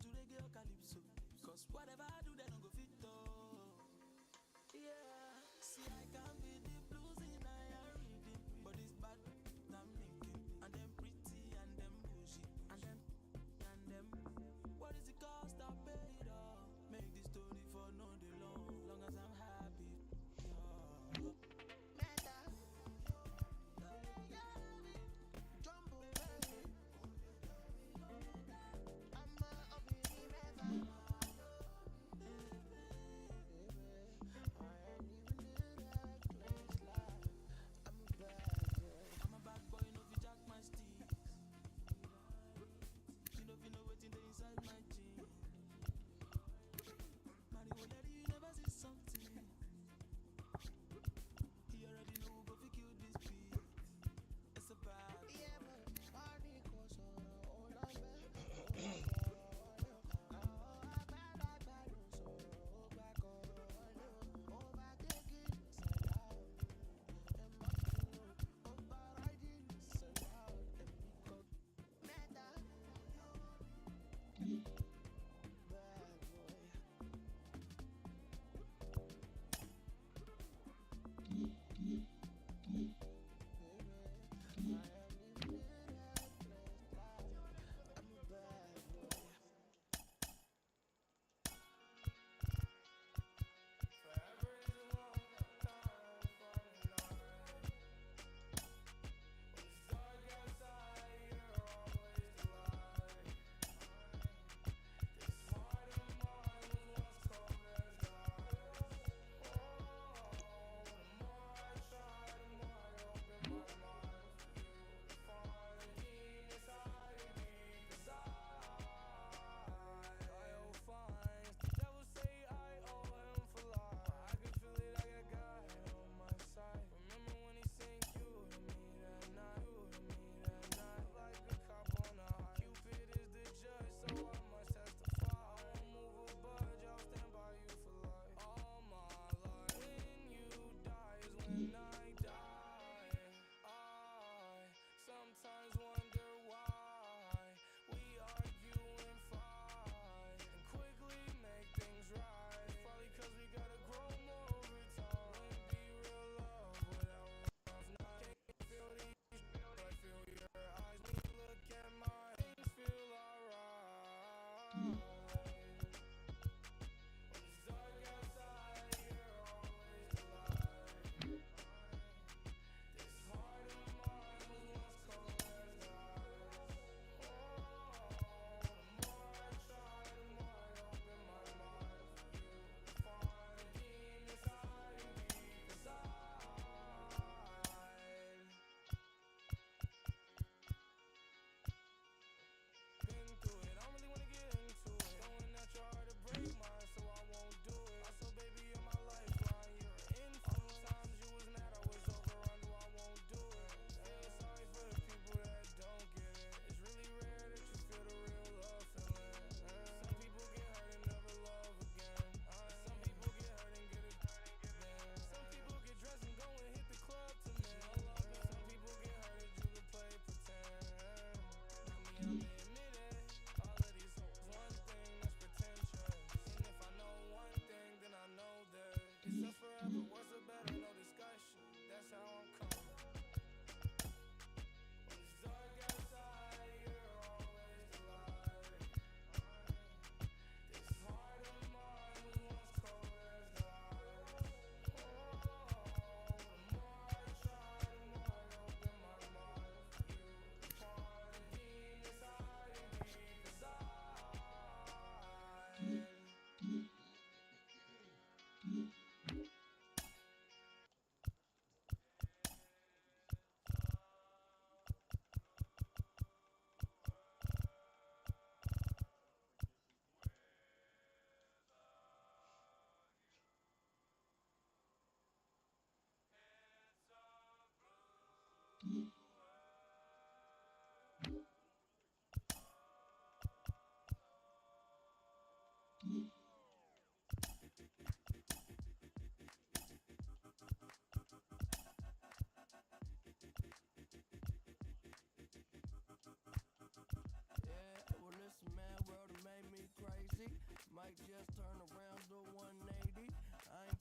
to reggae or calypso. Cause whatever I do, they don't go fit though. Yeah, see I can be the blues in I reading, but it's bad I'm thinking. And them pretty and them bougie and them. What is the cost I paid off? Make this story for no day long as I'm happy. Yeah.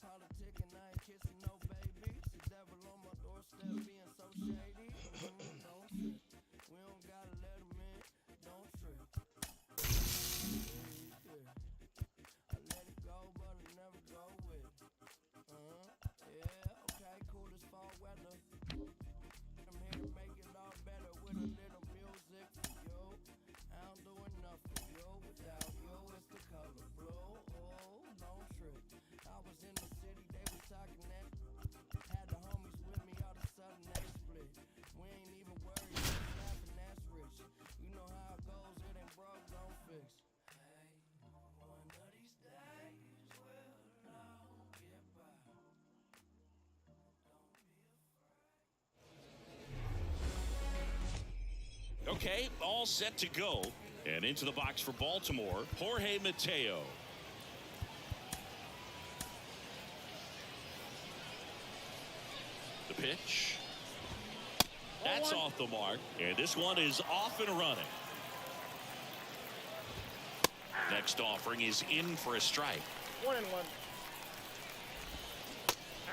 politicking, I ain't kissing no baby. The devil on my doorstep being so shady. Don't trip. We don't gotta let him in. Don't trip. I let it go, but I never go with it. Yeah, okay, cool as fall weather. I'm here to make it all better with a little music for you. I don't do enough for you without you. It's the color blue. Oh, don't trip. I was in the city, they was talking that. Had the homies with me, all of a sudden they split. We ain't even worried, just laughing, that's rich. You know how it goes, it ain't broke, don't fix. Hey, one of these days we'll all get by. Okay, all set to go. And into the box for Baltimore, Jorge Mateo. The pitch. That's off the mark. And this one is off and running. Next offering is in for a strike. 1-1.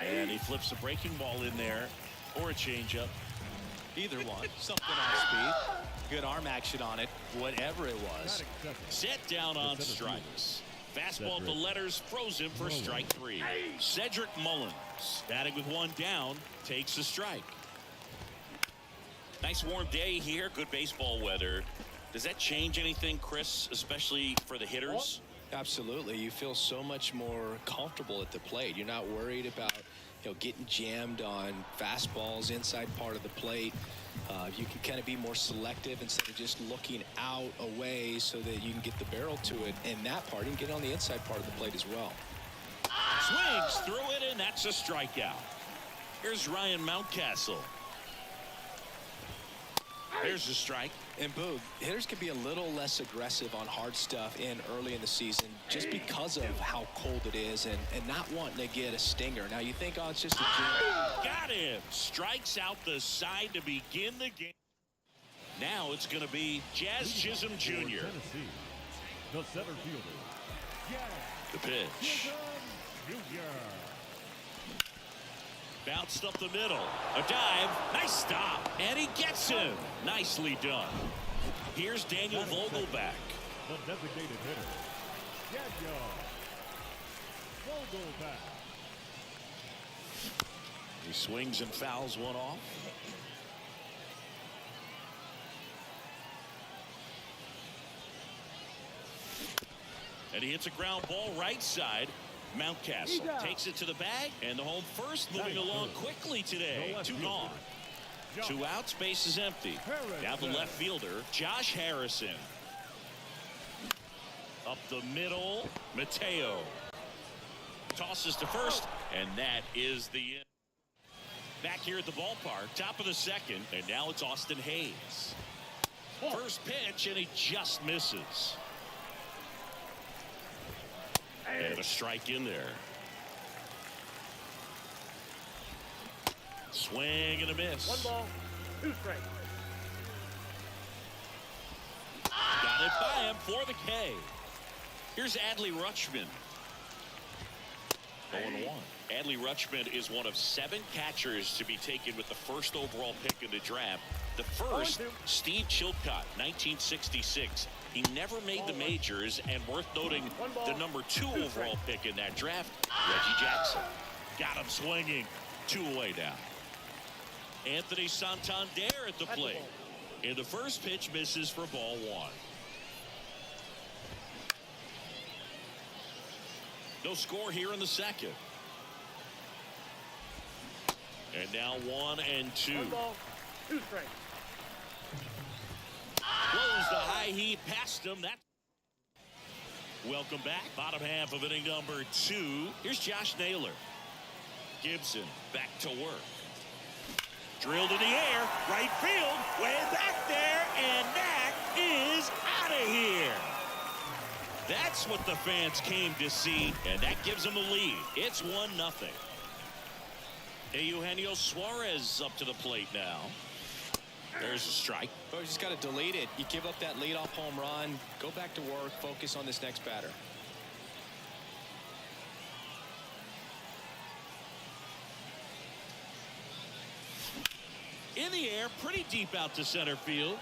And he flips a breaking ball in there or a changeup. Either one. Something off speed. Good arm action on it. Whatever it was. Set down on strikes. Fastball to letters, frozen for strike 3. Cedric Mullins, batting with one down, takes a strike. Nice warm day here. Good baseball weather. Does that change anything, Chris, especially for the hitters? Absolutely. You feel so much more comfortable at the plate. You're not worried about getting jammed on fastballs inside part of the plate. You can kind of be more selective instead of just looking out away so that you can get the barrel to it. And that part, you can get on the inside part of the plate as well. Swings through it, and that's a strikeout. Here's Ryan Mountcastle. There's a strike. And Boog, hitters can be a little less aggressive on hard stuff early in the season just because of how cold it is and not wanting to get a stinger. Now you think, oh, it's just a jam. Got him. Strikes out the side to begin the game. Now it's going to be Jazz Chisholm Jr. The center fielder. The pitch. Bounced up the middle. A dive. Nice stop. And he gets him. Nicely done. Here's Daniel Vogelback. The designated hitter. Daniel Vogelback. He swings and fouls one off. And he hits a ground ball right side. Mountcastle takes it to the bag, and the home first moving along quickly today. Two gone. 2 outs, base is empty. Now the left fielder, Josh Harrison. Up the middle, Mateo. Tosses to first, and that is the end. Back here at the ballpark, top of the second, and now it's Austin Hayes. First pitch, and he just misses. And a strike in there. Swing and a miss. 1 ball, 2 strikes. Got it by him for the K. Here's Adley Rutschman. 0-1. Adley Rutschman is one of 7 catchers to be taken with the first overall pick in the draft. The first, Steve Chilcott, 1966. He never made the majors, and worth noting, the number 2 overall pick in that draft, Reggie Jackson. Got him swinging. 2 away now. Anthony Santander at the plate. And the first pitch misses for ball 1. No score here in the second. And now 1 and 2. 1 ball, 2 strikes. Blows the high heat past him. That. Welcome back. Bottom half of inning number 2. Here's Josh Naylor. Gibson back to work. Drilled in the air. Right field. Way back there. And that is out of here. That's what the fans came to see. And that gives them the lead. It's 1-0. Eugenio Suarez up to the plate now. There's a strike. But you just got to delete it. You give up that leadoff home run. Go back to work. Focus on this next batter. the air, pretty deep out to center field.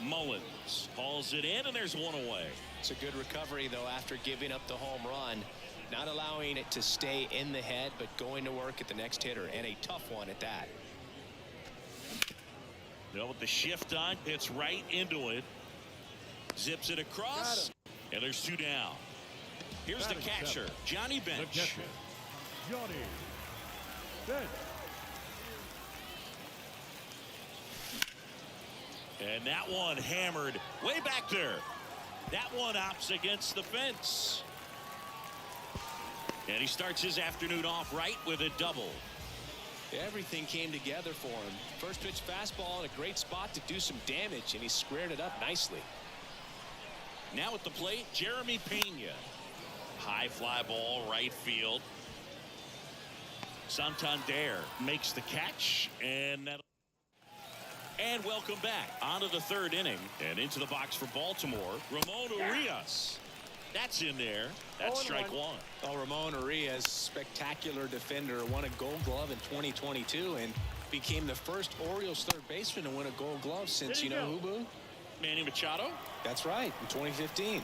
Mullins hauls it in, and there's one away. It's a good recovery, though, after giving up the home run. Not allowing it to stay in the head, but going to work at the next hitter, and a tough one at that. With the shift on, hits right into it. Zips it across, and there's 2 down. Here's the catcher, Johnny Bench. The catcher, Johnny Bench. And that one hammered way back there. That one opts against the fence. And he starts his afternoon off right with a double. Everything came together for him. First pitch fastball in a great spot to do some damage, and he squared it up nicely. Now at the plate, Jeremy Pena. High fly ball, right field. Santander makes the catch, and welcome back onto the 3rd inning and into the box for Baltimore. Ramon Urias. That's in there. That's strike 1. Oh, Ramon Urias, spectacular defender, won a Gold Glove in 2022 and became the first Orioles third baseman to win a Gold Glove since, you know who, Boo? Manny Machado. That's right, in 2015.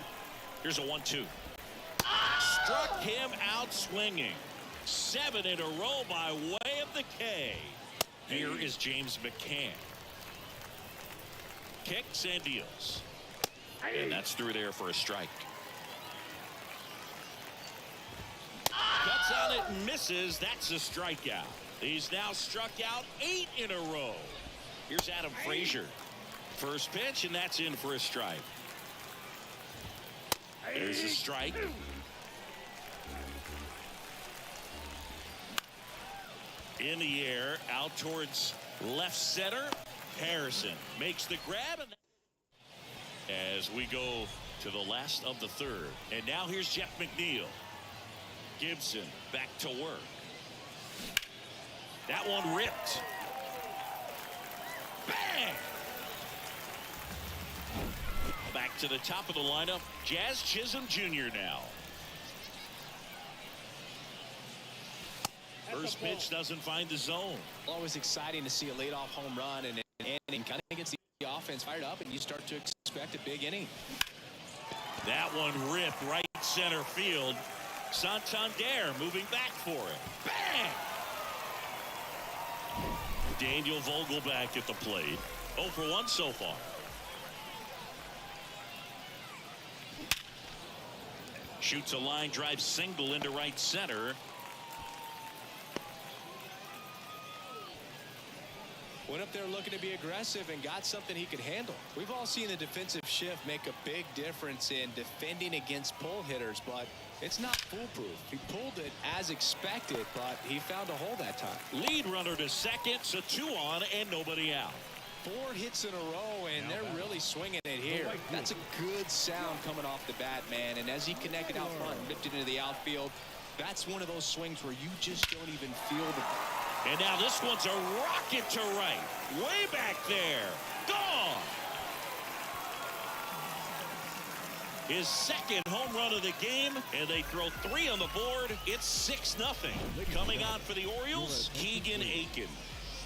Here's a 1-2. Struck him out swinging. 7 in a row by way of the K. Here is James McCann. Kicks and deals. And that's through there for a strike. Cuts on it and misses. That's a strikeout. He's now struck out 8 in a row. Here's Adam Frazier. First pitch, and that's in for a strike. There's a strike. In the air, out towards left center. Harrison makes the grab. As we go to the last of the 3rd. And now here's Jeff McNeil. Gibson back to work. That one ripped. Bang! Back to the top of the lineup, Jazz Chisholm Jr. now. First pitch doesn't find the zone. Always exciting to see a leadoff home run and kind of gets the offense fired up, and you start to expect a big inning. That one ripped right center field. Santander moving back for it. Bang! Daniel Vogelback at the plate. 0 for 1 so far. Shoots a line drive single into right center. Went up there looking to be aggressive and got something he could handle. We've all seen the defensive shift make a big difference in defending against pull hitters, but it's not foolproof. He pulled it as expected, but he found a hole that time. Lead runner to second, so 2 on and nobody out. 4 hits in a row, and they're really swinging it here. That's a good sound coming off the bat, man. And as he connected out front and ripped it into the outfield, that's one of those swings where you just don't even feel the... And now this one's a rocket to right. Way back there. Gone. His second home run of the game, and they throw 3 on the board. It's 6-0. Coming on for the Orioles, Keegan Aiken.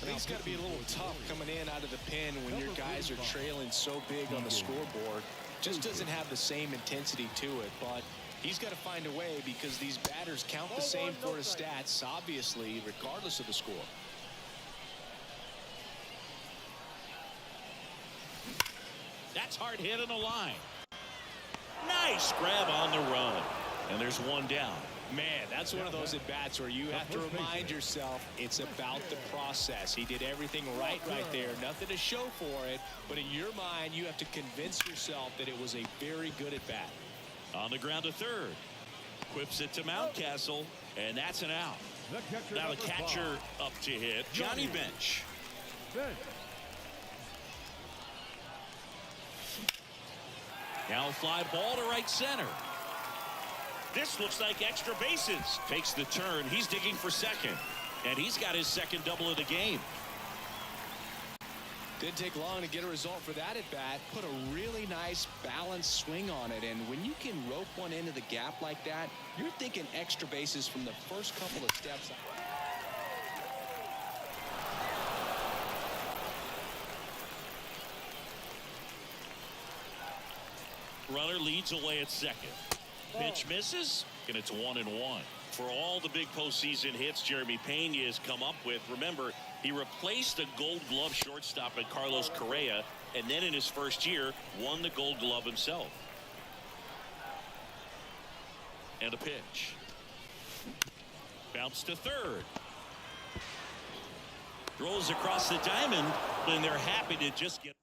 He's got to be a little tough coming in out of the pen when your guys are trailing so big on the scoreboard. Just doesn't have the same intensity to it, but he's got to find a way because these batters count the same for his stats, obviously, regardless of the score. That's hard hit on the line. Nice grab on the run. And there's 1 down. Man, that's one of those at-bats where you have to remind yourself it's about the process. He did everything right there. Nothing to show for it, but in your mind, you have to convince yourself that it was a very good at-bat. On the ground to third. Whips it to Mountcastle, and that's an out. Now the catcher up to hit, Johnny Bench. Now a fly ball to right center. This looks like extra bases. Takes the turn. He's digging for second. And he's got his second double of the game. Didn't take long to get a result for that at bat. Put a really nice balanced swing on it. And when you can rope one into the gap like that, you're thinking extra bases from the first couple of steps. Runner leads away at second. Pitch misses, and it's 1-1. For all the big postseason hits Jeremy Pena has come up with, remember, he replaced a Gold Glove shortstop at Carlos Correa, and then in his first year, won the Gold Glove himself. And a pitch. Bounce to third. Throws across the diamond, and they're happy to just get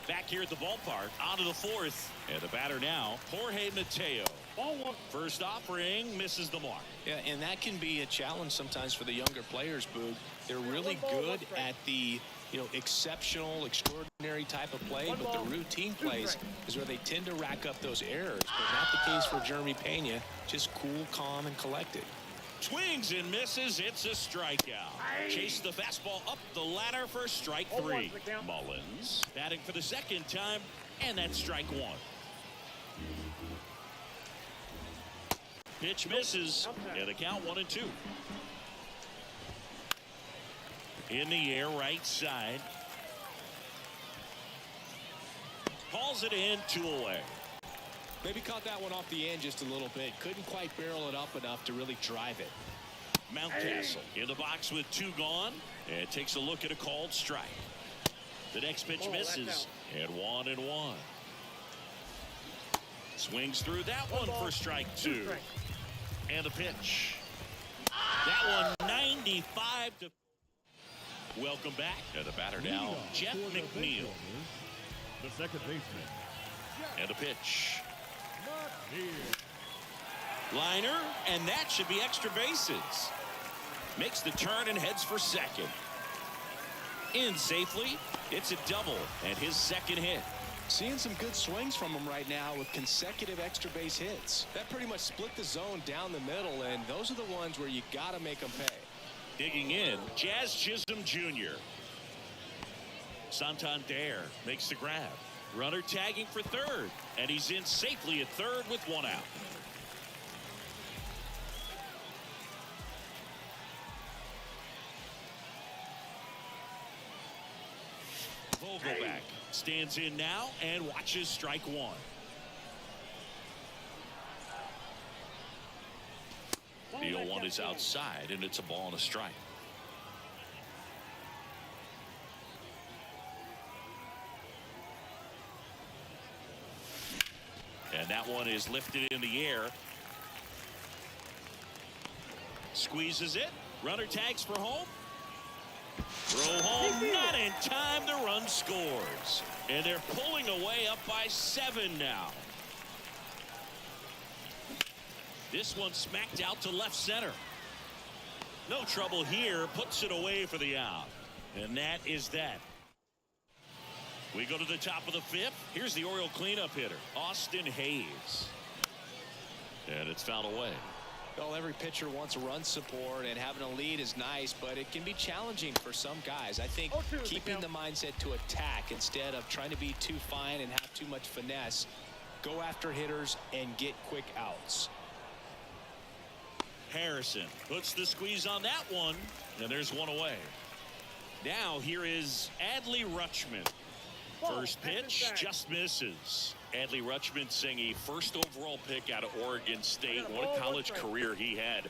back here at the ballpark. On to the fourth. And the batter now, Jorge Mateo. Ball one. First offering, misses the mark. Yeah, and that can be a challenge sometimes for the younger players, Boog. They're really good at the, exceptional, extraordinary type of play, but the routine plays is where they tend to rack up those errors. But not the case for Jeremy Pena. Just cool, calm, and collected. Swings and misses. It's a strikeout. Chase the fastball up the ladder for strike three. Mullins batting for the second time, and that's strike one. Pitch misses, and the count 1-2. In the air, right side. Calls it in, 2 away. Maybe caught that one off the end just a little bit. Couldn't quite barrel it up enough to really drive it. Mountcastle in the box with 2 gone, and takes a look at a called strike. The next pitch misses, and 1-1. Swings through that one for strike 2. And a pitch. That one 95 to. Welcome back. And the batter now, Jeff McNeil. The second baseman. And a pitch. Liner, and that should be extra bases. Makes the turn and heads for second. In safely. It's a double and his second hit. Seeing some good swings from him right now with consecutive extra base hits. That pretty much split the zone down the middle, and those are the ones where you got to make them pay. Digging in, Jazz Chisholm Jr. Santander makes the grab. Runner tagging for third, and he's in safely at third with 1 out. Vogelback stands in now and watches strike 1. The 0-1 is outside, and it's a ball and a strike. And that one is lifted in the air. Squeezes it. Runner tags for home. Throw home, not in time. The run scores. And they're pulling away up by 7 now. This one smacked out to left center. No trouble here. Puts it away for the out. And that is that. We go to the top of the 5th. Here's the Oriole cleanup hitter, Austin Hayes. And it's fouled away. Well, every pitcher wants run support, and having a lead is nice, but it can be challenging for some guys. I think keeping the mindset to attack instead of trying to be too fine and have too much finesse. Go after hitters and get quick outs. Harrison puts the squeeze on that one, and there's 1 away. Now here is Adley Rutschman. First pitch just misses. Adley Rutschman saying a first overall pick out of Oregon State. What a college career he had.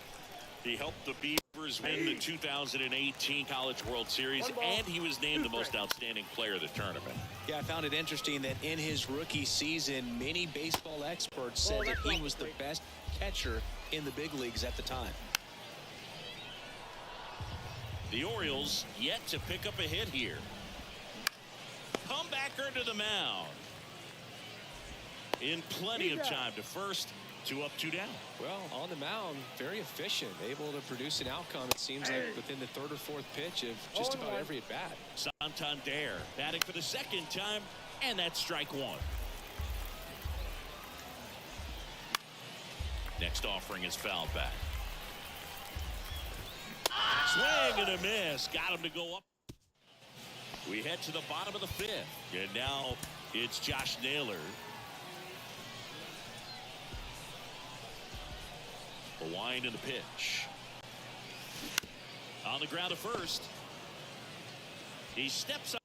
He helped the Beavers win the 2018 College World Series, and he was named the most outstanding player of the tournament. Yeah, I found it interesting that in his rookie season, many baseball experts said that he was the best catcher in the big leagues at the time. The Orioles yet to pick up a hit here. Comebacker to the mound. In plenty of time to first, 2 up, 2 down. Well, on the mound, very efficient, able to produce an outcome, it seems like, within the 3rd or 4th pitch of just about every at bat. Santander batting for the second time, and that's strike 1. Next offering is fouled back. Swing and a miss. Got him to go up. We head to the bottom of the 5th. And now it's Josh Naylor. The wind and the pitch. On the ground to first. He steps up.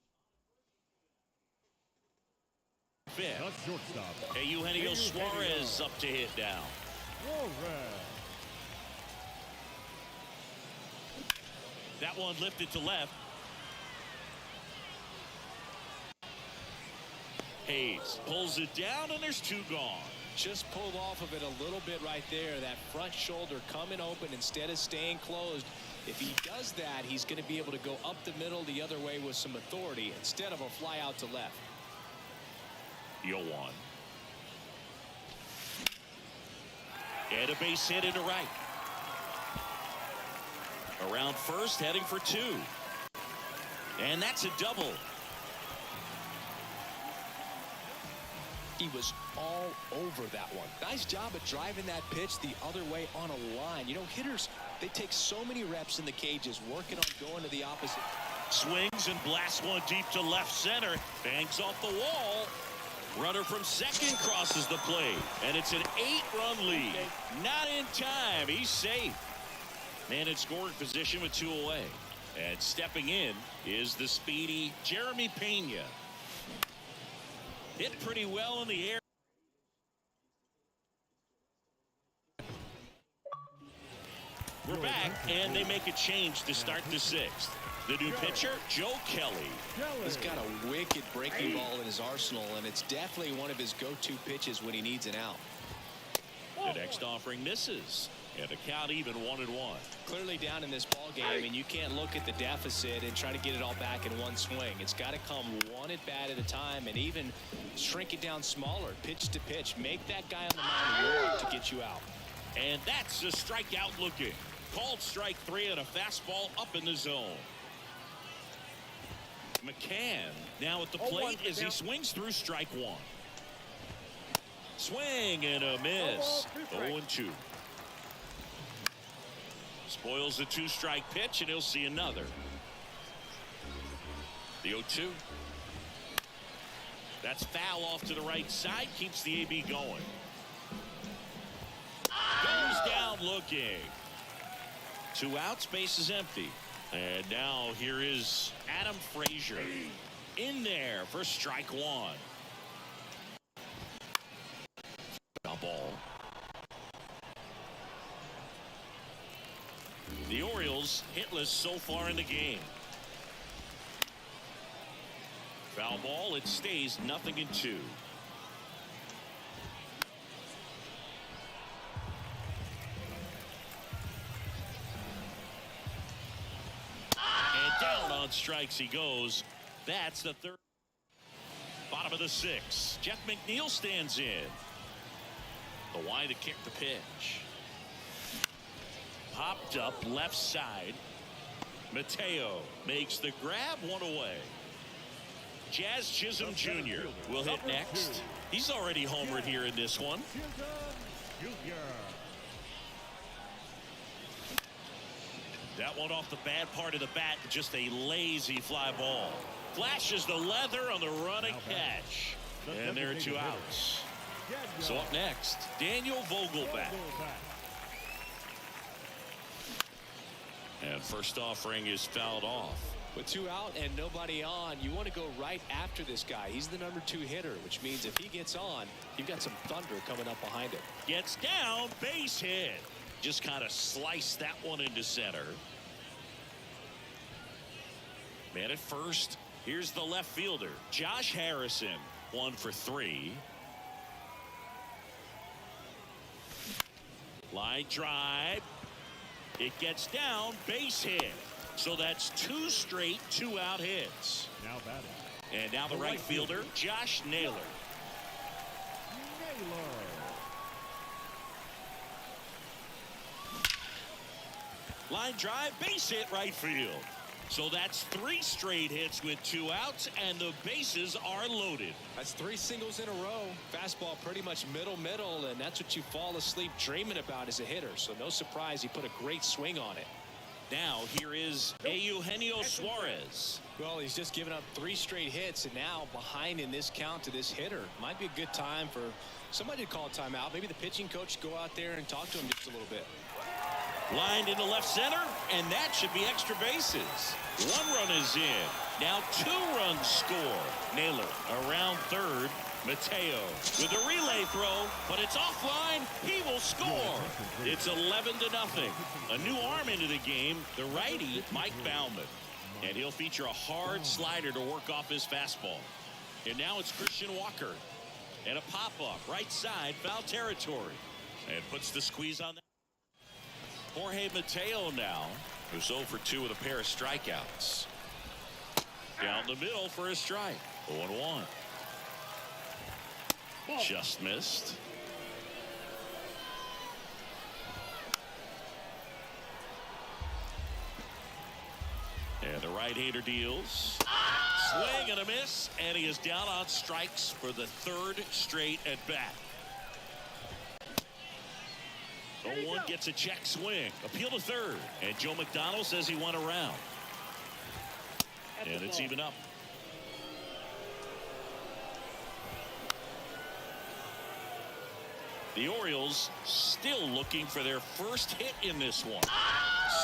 fifth. The shortstop. Eugenio Suarez up to hit now. Suarez. That one lifted to left. Hayes pulls it down, and there's 2 gone. Just pulled off of it a little bit right there. That front shoulder coming open instead of staying closed. If he does that, he's going to be able to go up the middle the other way with some authority instead of a fly out to left. 0-1. And a base hit into right. Around first, heading for 2. And that's a double. He was all over that one. Nice job of driving that pitch the other way on a line. You know, hitters, they take so many reps in the cages working on going to the opposite. Swings and blasts one deep to left center. Banks off the wall. Runner from second crosses the plate. And it's an 8-run lead. Not in time. He's safe. Man in scoring position with 2 away. And stepping in is the speedy Jeremy Pena. Hit pretty well in the air. We're back, and they make a change to start the 6th. The new pitcher, Joe Kelly. He's got a wicked breaking ball in his arsenal, and it's definitely one of his go-to pitches when he needs an out. The next offering misses, and the count even 1-1. Clearly down in this ball game, and you can't look at the deficit and try to get it all back in one swing. It's got to come one at bat at a time, and even shrink it down smaller, pitch to pitch. Make that guy on the mound work to get you out. And that's a strikeout looking. Called strike 3 on a fastball up in the zone. McCann now at the plate as he swings through strike 1. Swing and a miss. 0-2. Spoils the 2-strike pitch, and he'll see another. The 0-2. That's foul off to the right side. Keeps the AB going. Goes down looking. 2 outs, base is empty. And now here is Adam Frazier in there for strike 1. Foul ball. The Orioles hitless so far in the game. Foul ball. It stays 0-2. Down on strikes he goes. That's the 3rd. Bottom of the 6th. Jeff McNeil stands in. The wide to kick the pitch. Popped up left side. Mateo makes the grab, 1 away. Jazz Chisholm Jr. will hit next. He's already homered here in this one. That one off the bad part of the bat, just a lazy fly ball. Flashes the leather on the running catch. And there are 2 outs. So up next, Daniel Vogelbach. And first offering is fouled off. With 2 out and nobody on, you want to go right after this guy. He's the number 2 hitter, which means if he gets on, you've got some thunder coming up behind him. Gets down, base hit. Just kind of sliced that one into center. Man at first. Here's the left fielder, Josh Harrison. 1 for 3. Line drive. It gets down, base hit. So that's 2 straight 2-out hits. Now batting. And now the right fielder, Josh Naylor. Line drive, base hit right field. So that's 3 straight hits with 2 outs, and the bases are loaded. That's 3 singles in a row. Fastball pretty much middle, and that's what you fall asleep dreaming about as a hitter. So no surprise he put a great swing on it. Now here is Eugenio Suarez. Well, he's just given up 3 straight hits, and now behind in this count to this hitter. Might be a good time for somebody to call a timeout. Maybe the pitching coach go out there and talk to him just a little bit. Lined into left center, and that should be extra bases. 1 run is in. Now 2 runs score. Naylor around third. Mateo with a relay throw, but it's offline. He will score. It's 11-0. A new arm into the game, the righty Mike Bauman. And he'll feature a hard slider to work off his fastball. And now it's Christian Walker. And a pop-off right side, foul territory. And puts the squeeze on that. Jorge Mateo now, who's 0 for 2 with a pair of strikeouts. Down the middle for a strike. 0-1. Just missed. And the right-hander deals. Swing and a miss, and he is down on strikes for the 3rd straight at bat. 0-1 gets a check swing. Appeal to third. And Joe McDonald says he went around. And it's even up. The Orioles still looking for their first hit in this one.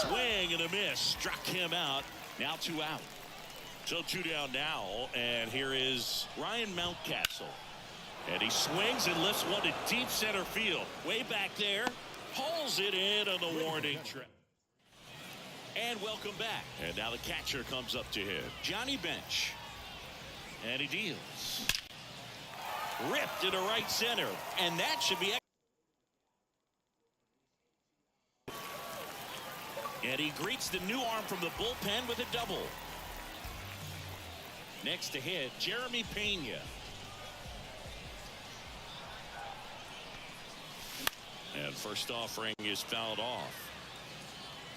Swing and a miss. Struck him out. Now 2 out. So 2 down now. And here is Ryan Mountcastle. And he swings and lifts one to deep center field. Way back there. Pulls it in on the warning track. And welcome back. And now the catcher comes up to him. Johnny Bench. And he deals. Ripped into right center. And that should be. And he greets the new arm from the bullpen with a double. Next to hit, Jeremy Pena. And first offering is fouled off.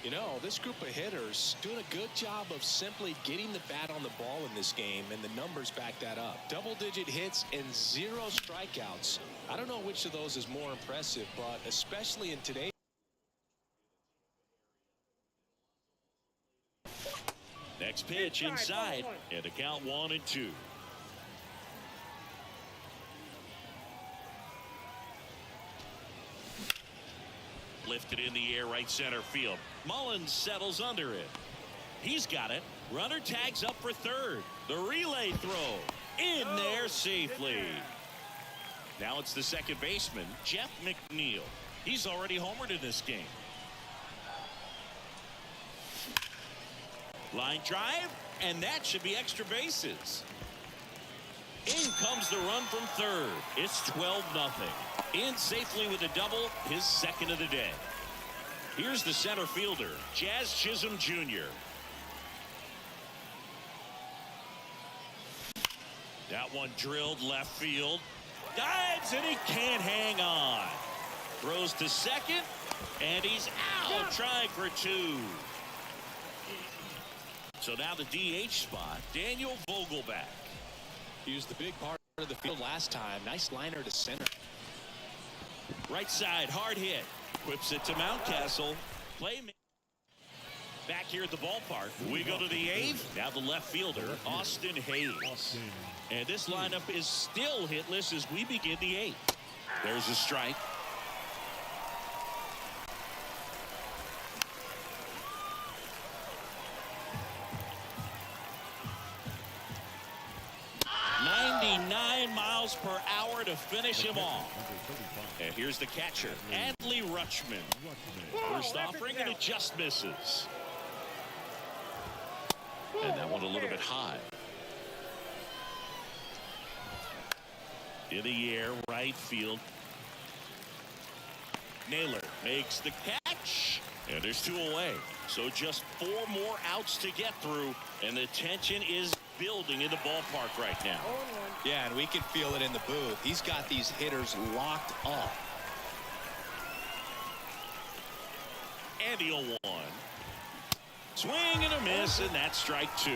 You know, this group of hitters doing a good job of simply getting the bat on the ball in this game, and the numbers back that up. Double-digit hits and 0 strikeouts. I don't know which of those is more impressive, but especially in today's. Next pitch inside, and the count 1-2. Lifted in the air, right center field. Mullins settles under it. He's got it. Runner tags up for third. The relay throw in there safely. Now it's the second baseman, Jeff McNeil. He's already homered in this game. Line drive, and that should be extra bases. In comes the run from third. It's 12-0. In safely with a double, his second of the day. Here's the center fielder, Jazz Chisholm Jr. That one drilled left field. Dives, and he can't hang on. Throws to second, and he's out, trying for 2. So now the DH spot, Daniel Vogelback. He was the big part of the field last time. Nice liner to center. Right side, hard hit. Whips it to Mountcastle. Play back here at the ballpark. We go to the 8th. Now the left fielder, Austin Hayes. And this lineup is still hitless as we begin the 8th. There's a strike. Miles per hour to finish him off. And here's the catcher, Adley Rutschman. First offering, and it just misses. And that one a little bit high. In the air, right field. Naylor makes the catch. And there's 2 away. So just 4 more outs to get through. And the tension is building in the ballpark right now. Yeah, and we can feel it in the booth. He's got these hitters locked up. And the 0-1. Swing and a miss, and that's strike 2.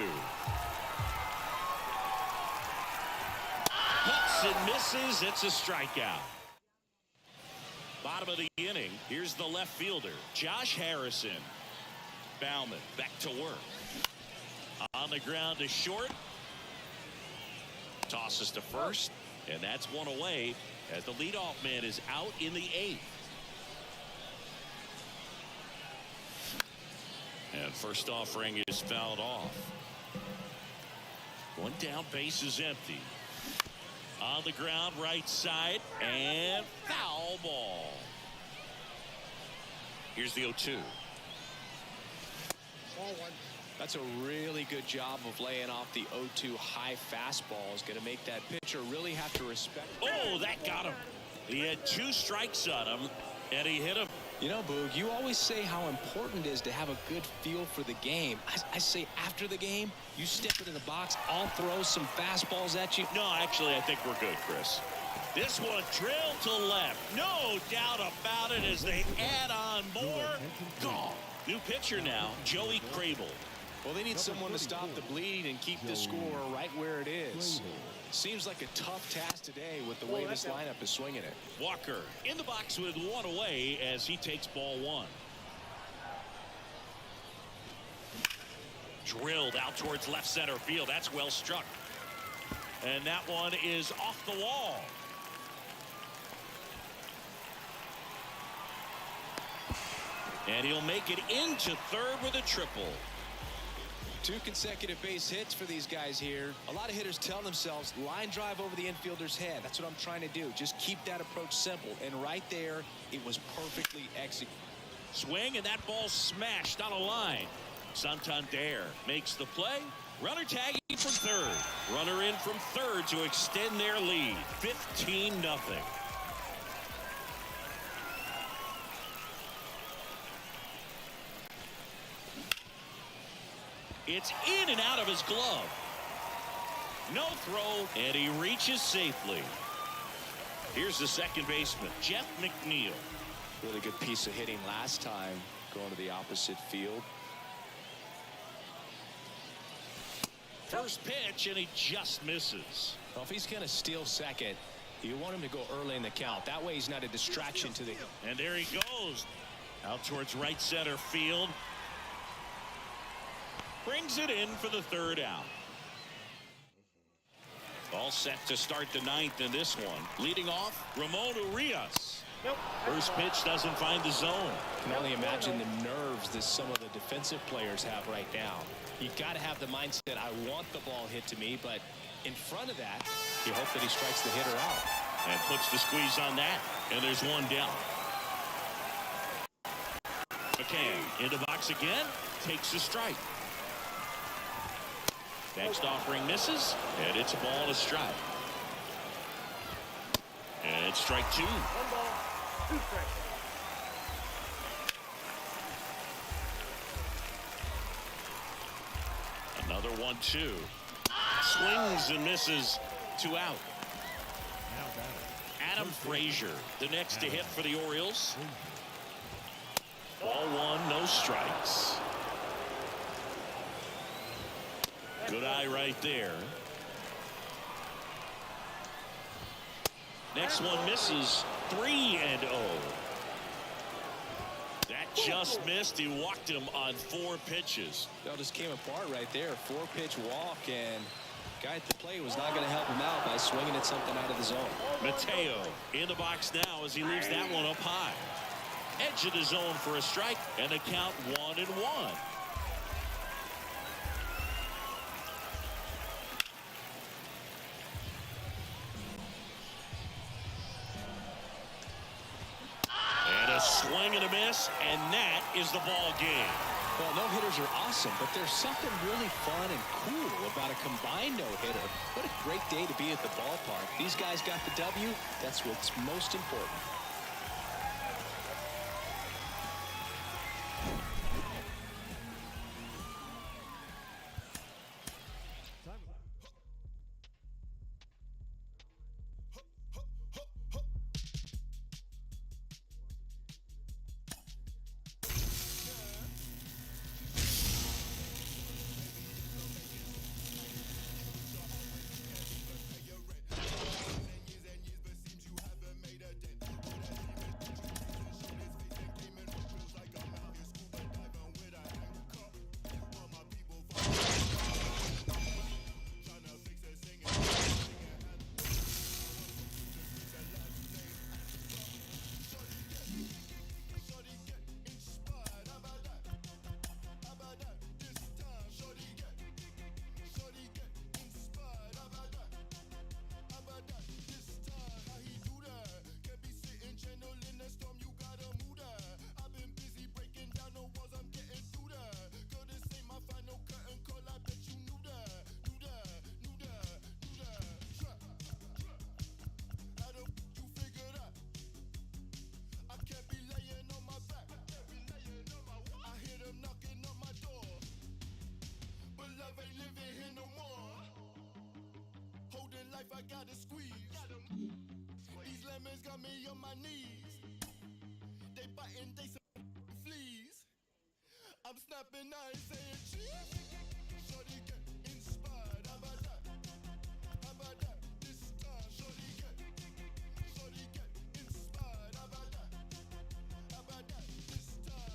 Cuts and misses. It's a strikeout. Bottom of the inning. Here's the left fielder, Josh Harrison. Bauman back to work. On the ground to short. Tosses to first, and that's 1 away as the leadoff man is out in the 8th. And first offering is fouled off. One down, base is empty. On the ground, right side, and foul ball. Here's the 0-2. That's a really good job of laying off the 0-2 high fastball. Is going to make that pitcher really have to respect. Oh, that got him. He had 2 strikes on him, and he hit him. You know, Boog, you always say how important it is to have a good feel for the game. I say after the game, you step into the box, I'll throw some fastballs at you. No, actually, I think we're good, Chris. This one drilled to left. No doubt about it as they add on more. Gone. New pitcher now, Joey Crable. Well, they need someone to stop the bleed and keep the score right where it is. Seems like a tough task today with the way this lineup is swinging it. Walker in the box with 1 away as he takes ball 1. Drilled out towards left center field. That's well struck. And that one is off the wall. And he'll make it into third with a triple. 2 consecutive base hits for these guys here. A lot of hitters tell themselves line drive over the infielder's head. That's what I'm trying to do. Just keep that approach simple. And right there, it was perfectly executed. Swing, and that ball smashed on a line. Santander makes the play. Runner tagging from third. Runner in from third to extend their lead. 15-0. It's in and out of his glove. No throw, and he reaches safely. Here's the second baseman, Jeff McNeil. Really good piece of hitting last time, going to the opposite field. First pitch, and he just misses. Well, if he's going to steal second, you want him to go early in the count. That way he's not a distraction to the... And there he goes. Out towards right center field. Brings it in for the third out. All set to start the 9th in this one. Leading off, Ramon Urias. First pitch doesn't find the zone. I can only imagine the nerves that some of the defensive players have right now. You got to have the mindset, I want the ball hit to me, but in front of that, you hope that he strikes the hitter out. And puts the squeeze on that. And there's one down. McCann in the box again. Takes a strike. Next offering misses, and it's a ball and a strike. And it's strike 2. 1 ball, 2 strikes. Another 1-2. Swings and misses. 2 out. Adam Frazier, the next to hit for the Orioles. Ball 1, no strikes. Good eye right there. Next one misses. 3-0. That just missed. He walked him on 4 pitches. That just came apart right there. 4-pitch walk, and guy at the plate was not going to help him out by swinging at something out of the zone. Mateo in the box now as he leaves that one up high. Edge of the zone for a strike, and the count 1-1. Swing and a miss, and that is the ball game. Well, no-hitters are awesome, but there's something really fun and cool about a combined no-hitter. What a great day to be at the ballpark. These guys got the W. That's what's most important. life, I gotta squeeze. These lemons got me on my knees. They biting, they some fleas. I'm snapping, I ain't saying cheese. Shorty get inspired. How about that? How about that? This time, shorty get inspired. How about that? How about that? This time.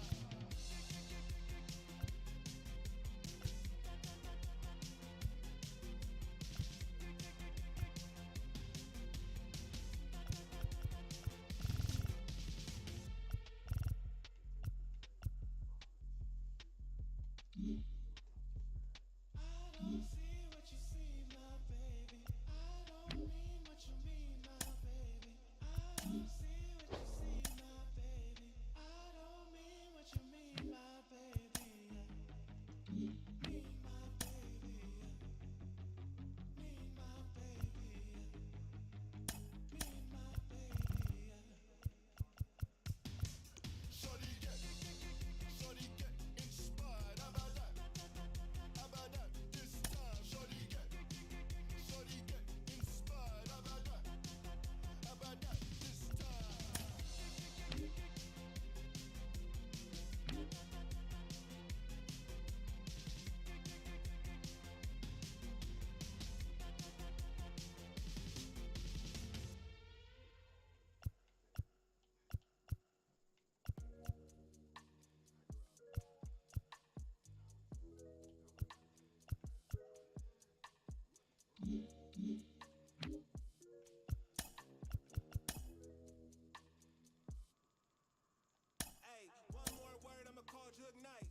Hey, one more word, I'ma call K-Nite.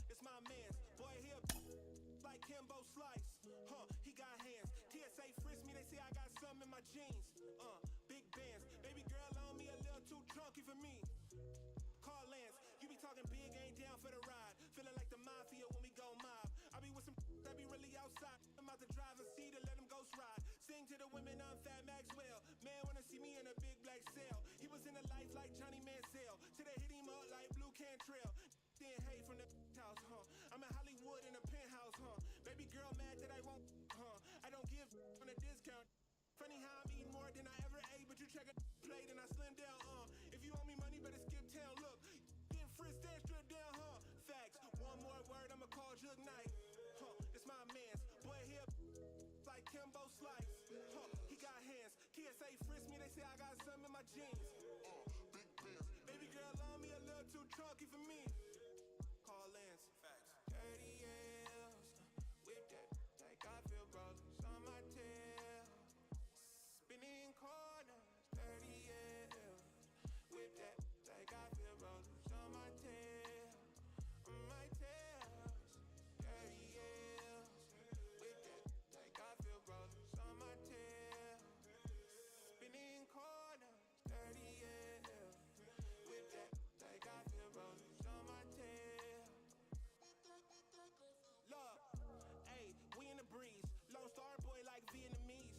It's my man's. Boy, he a like Kimbo Slice. He got hands. TSA frisk me, they say I got something in my jeans. Big bands. Baby girl on me a little too drunky for me. Call Lance, you be talking big, ain't down for the ride. Feeling like the mafia when we go mob. I be with some that be really outside. I'm out the driver's seat to let them ghost ride. Sing to the women, I'm Fat Maxwell. Man wanna see me in a big black cell. He was in a life like Johnny Mansell. Till they hit him up like Blue Cantrell. Then hey from the house, I'm in Hollywood in a penthouse, Baby girl mad that I won't, I don't give on a discount. Funny how I'm eating more than I ever ate, but you check a plate and I slim down, If you owe me money, better skip town. Look, getting frisked and stripped down, Facts. One more word, I'ma call K-Nite. It's my man's. Boy, here like Kimbo Slice. He got hands. TSA frisk me, they say I got something in my jeans. Big bands. Baby girl on me a little too chunky for me. Call Lance. Facts. Dirty L's. Whip that. Like I feel brothers on my tail. Spinning corners. Dirty L's. Whip that. Like I feel brothers on my tail. On my tail. Dirty L's. Whip that. Like I feel brothers on my tail. Spinning corners. Dirty L's. Whip that. Like I feel brothers on my tail. Look, hey, we in the breeze. Lone Star boy like Vietnamese.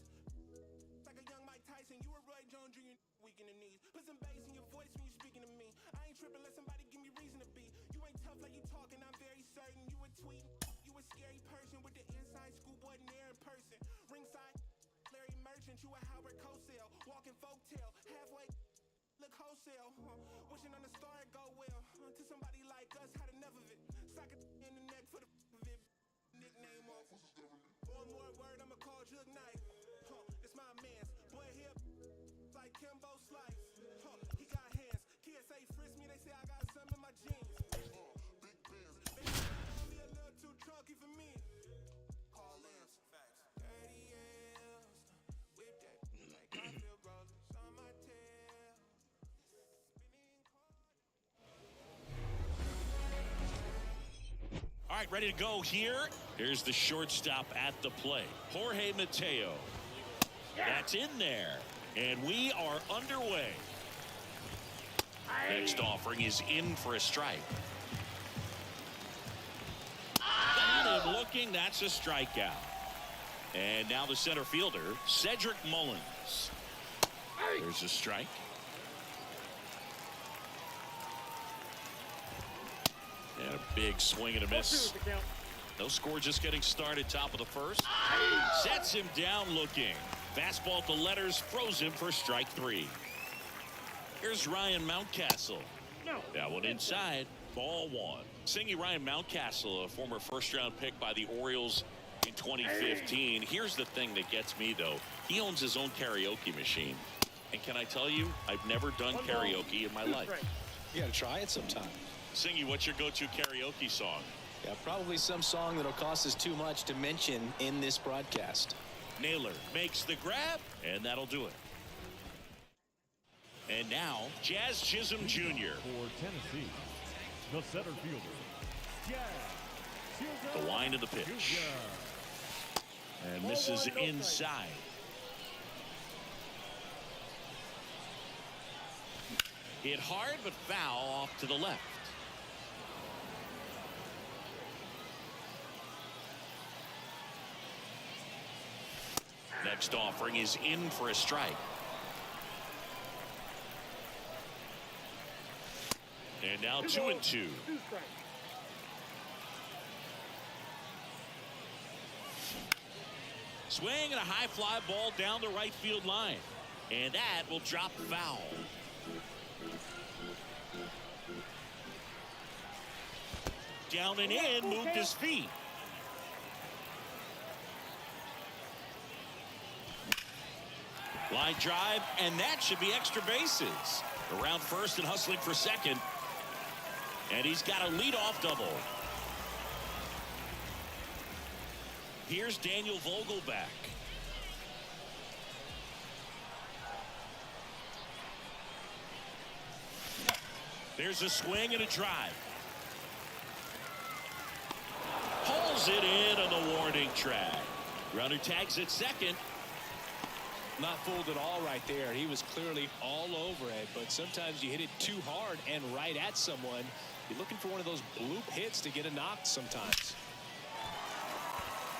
Like a young Mike Tyson, you a Roy Jones Jr. weak in the knees. Put some bass in your voice when you speaking to me. I ain't tripping, let somebody give me reason to be. You ain't tough like you talking, I'm very certain. You a tweet, you a scary person with the inside schoolboy near in person. Ringside, Larry Merchant, you a Howard Cosell. Walking folktale, halfway. Look wholesale, wishing on the star it go well. To somebody like us, had enough of it. Sock it in the neck for the of it. Nickname off. One more word, I'ma call K-Nite. It's my man's. Boy, here like Kimbo Slice. He got hands. TSA frisk me, they say I got something in my jeans. Big bands. Baby, on me a little too chunky for me. Call Lance. Facts. Dirty L's. Whip that. Like I feel brothers on my tail. All right, ready to go here. Here's the shortstop at the plate, Jorge Mateo. That's in there, and we are underway. Next offering is in for a strike. Got him looking. That's a strikeout. And now the center fielder, Cedric Mullins. There's a strike. And a big swing and a miss. No score, just getting started, top of the first. Sets him down looking. Fastball at the letters, throws him for strike 3. Here's Ryan Mountcastle. That one inside, ball 1. Singing Ryan Mountcastle, a former first-round pick by the Orioles in 2015. Here's the thing that gets me, though. He owns his own karaoke machine. And can I tell you, I've never done karaoke in my life. You got to try it sometime. Singy, what's your go-to karaoke song? Yeah, probably some song that'll cost us too much to mention in this broadcast. Naylor makes the grab, and that'll do it. And now, Jazz Chisholm Jr. For Tennessee, the center fielder, Jazz Chisholm The line of the pitch. Jr. And misses inside. Hit hard, but foul off to the left. Next offering is in for a strike. And now 2-2. Swing and a high fly ball down the right field line. And that will drop foul. Down and in, moved his feet. Line drive, and that should be extra bases. Around first and hustling for second. And he's got a leadoff double. Here's Daniel Vogelback. There's a swing and a drive. Pulls it in on the warning track. Runner tags at second. Not fooled at all right there. He was clearly all over it, but sometimes you hit it too hard and right at someone. You're looking for one of those bloop hits to get a knock sometimes.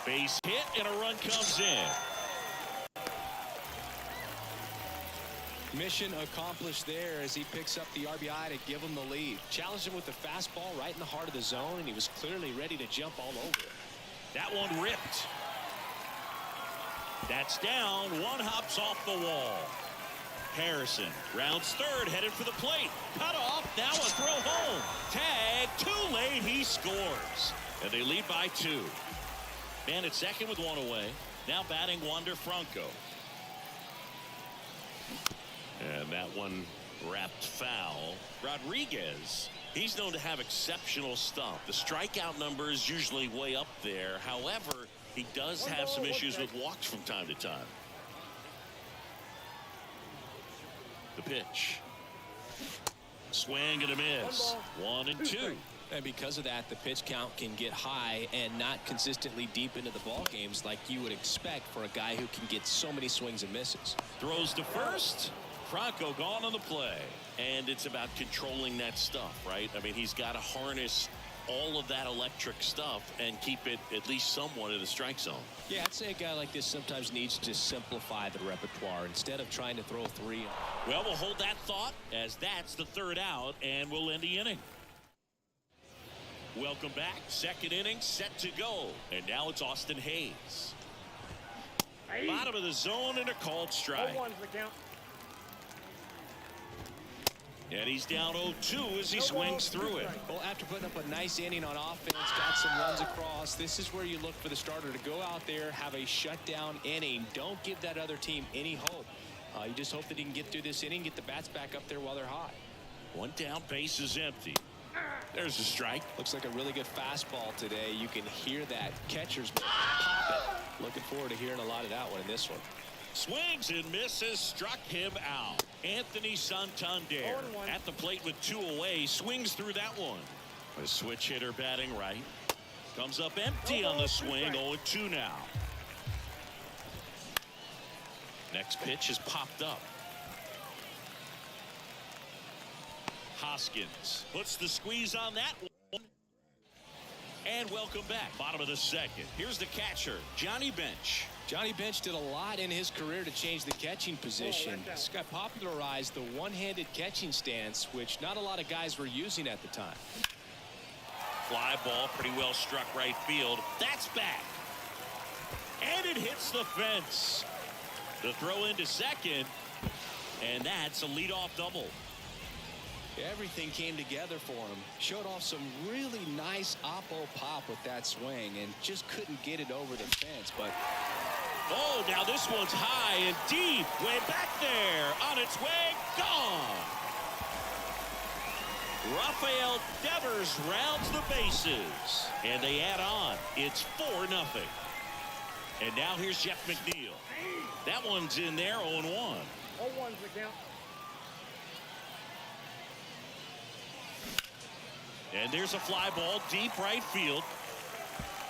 Base hit and a run comes in. Mission accomplished there as he picks up the RBI to give him the lead. Challenged him with the fastball right in the heart of the zone, and he was clearly ready to jump all over it. That one ripped. That's down. One hops off the wall. Harrison rounds third, headed for the plate. Cut off. Now a throw home. Tag. Too late. He scores. And they lead by 2. Man at second with one away. Now batting Wander Franco. And that one wrapped foul. Rodriguez, he's known to have exceptional stuff. The strikeout number is usually way up there. However, he does have some issues with walks from time to time. The pitch. Swing and a miss. 1-2. And because of that, the pitch count can get high and not consistently deep into the ball games like you would expect for a guy who can get so many swings and misses. Throws to first. Franco gone on the play. And it's about controlling that stuff, right? I mean, he's got to harness all of that electric stuff and keep it at least somewhat in the strike zone. Yeah, I'd say a guy like this sometimes needs to simplify the repertoire instead of trying to throw 3. Well, we'll hold that thought as that's the third out, and we'll end the inning. Welcome back. Second inning set to go. And now it's Austin Hayes. Bottom of the zone and a called strike. And he's down 0-2 as he swings through it. Well, after putting up a nice inning on offense, got some runs across, this is where you look for the starter to go out there, have a shutdown inning. Don't give that other team any hope. You just hope that he can get through this inning, get the bats back up there while they're hot. One down, base is empty. There's a strike. Looks like a really good fastball today. You can hear that catcher's pop it. Looking forward to hearing a lot of that one in this one. Swings and misses, struck him out. Anthony Santander at the plate with 2 away, swings through that one. A switch hitter batting right. Comes up empty on the swing, 0-2 now. Next pitch is popped up. Hoskins puts the squeeze on that one. And welcome back. Bottom of the second. Here's the catcher, Johnny Bench. Johnny Bench did a lot in his career to change the catching position. This guy popularized the one-handed catching stance, which not a lot of guys were using at the time. Fly ball pretty well struck right field. That's back. And it hits the fence. The throw into second, and that's a leadoff double. Everything came together for him. Showed off some really nice oppo pop with that swing and just couldn't get it over the fence. But oh, now this one's high and deep, way back there, on its way, gone. Rafael Devers rounds the bases, and they add on. It's 4-0. And now here's Jeff McNeil. That one's in there, 0-1. 0-1's the count. And there's a fly ball deep right field.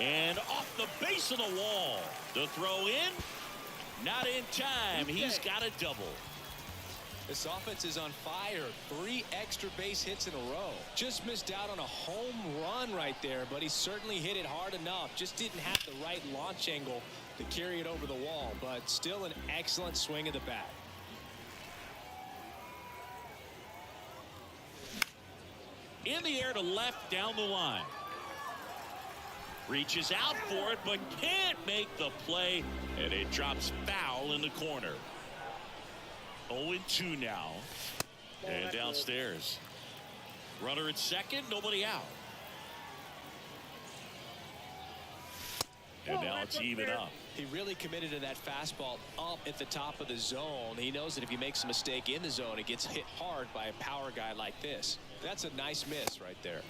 And off the base of the wall. The throw in. Not in time. He's got a double. this offense is on fire. 3 extra base hits in a row. Just missed out on a home run right there, but he certainly hit it hard enough. Just didn't have the right launch angle to carry it over the wall, but still an excellent swing of the bat. In the air to left down the line. Reaches out for it, but can't make the play, and it drops foul in the corner. 0-2 now. And downstairs. Runner at second, nobody out. And now it's even up. He really committed to that fastball up at the top of the zone. He knows that if he makes a mistake in the zone, it gets hit hard by a power guy like this. That's a nice miss right there.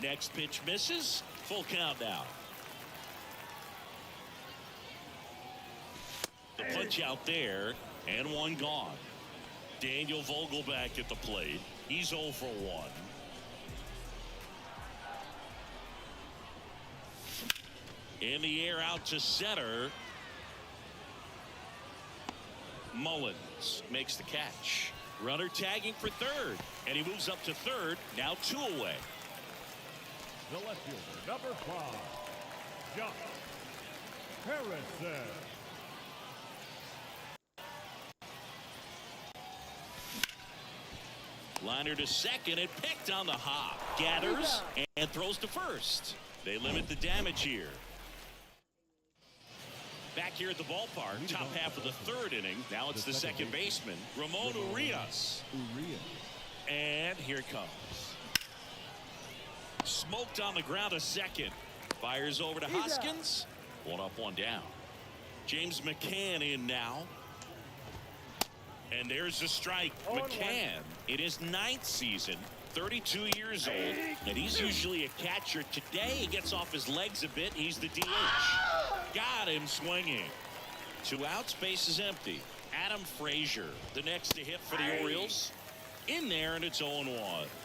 Next pitch misses. Full count now. The punch out there, and one gone. Daniel Vogelback at the plate. He's 0 for 1. In the air out to center. Mullins makes the catch. Runner tagging for third, and he moves up to third. Now 2 away. The left fielder, number 5, Josh Harrison. Liner to second and picked on the hop. Gathers and throws to first. They limit the damage here. Back here at the ballpark, top half of the third inning. Now it's the second baseman, Ramon Urias. And here it comes. Smoked on the ground a second. Fires over to Hoskins. 1 up, 1 down. James McCann in now. And there's the strike. McCann in his 9th season, 32 years old, and he's usually a catcher. Today he gets off his legs a bit. He's the DH. Got him swinging. 2 outs, base is empty. Adam Frazier, the next to hit for the Orioles. In there, and it's 0-1.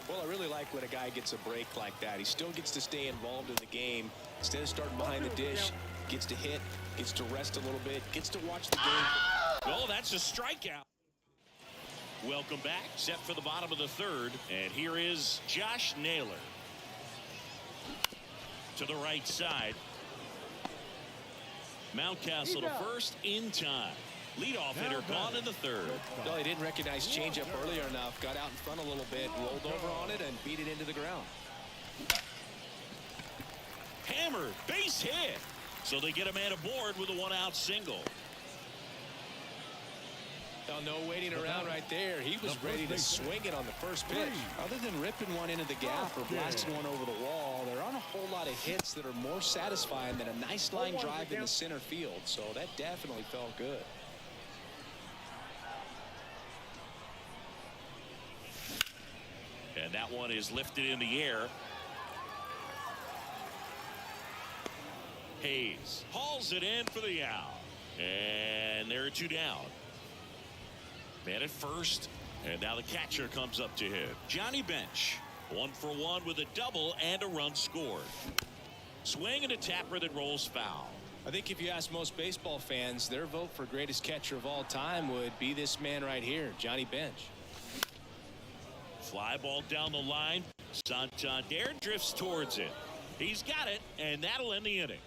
Well, I really like when a guy gets a break like that. He still gets to stay involved in the game. Instead of starting behind the dish, gets to hit, gets to rest a little bit, gets to watch the game. Oh, that's a strikeout. Welcome back. Set for the bottom of the third. And here is Josh Naylor. To the right side. Mountcastle to first in time. Leadoff hitter gone in the third. No, he didn't recognize changeup earlier enough. Got out in front a little bit, rolled over on it, and beat it into the ground. Hammered, base hit. So they get a man aboard with a 1-out single. Now, no waiting around right there. He was ready to swing it on the first pitch. Other than ripping one into the gap or blasting one over the wall, there aren't a whole lot of hits that are more satisfying than a nice line drive in the center field. So that definitely felt good. And that one is lifted in the air. Hayes hauls it in for the out. And there are 2 down. Man at first, and now the catcher comes up to hit. Johnny Bench, 1 for 1 with a double and a run scored. Swing and a tapper that rolls foul. I think if you ask most baseball fans, their vote for greatest catcher of all time would be this man right here, Johnny Bench. Fly ball down the line. Santander drifts towards it. He's got it, and that'll end the inning.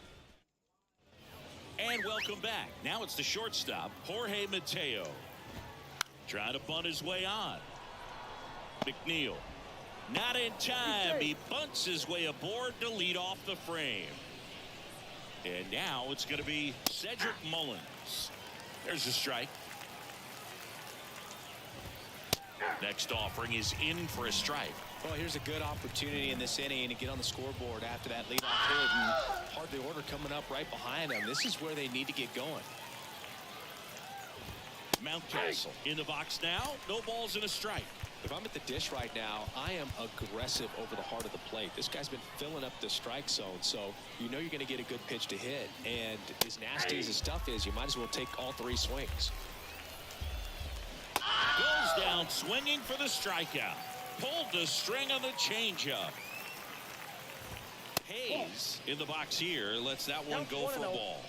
And welcome back. Now it's the shortstop, Jorge Mateo. Trying to bunt his way on. McNeil. Not in time. He bunts his way aboard to lead off the frame. And now it's going to be Cedric Mullins. There's a strike. Next offering is in for a strike. Well, here's a good opportunity in this inning to get on the scoreboard after that leadoff hit, and hardly order coming up right behind them. This is where they need to get going. Mountcastle in the box now. No balls and a strike. If I'm at the dish right now, I am aggressive over the heart of the plate. This guy's been filling up the strike zone, so you know you're going to get a good pitch to hit. And as nasty as his stuff is, you might as well take all three swings. Goes down swinging for the strikeout. Pulled the string on the changeup. Hayes in the box here lets that one go for a ball.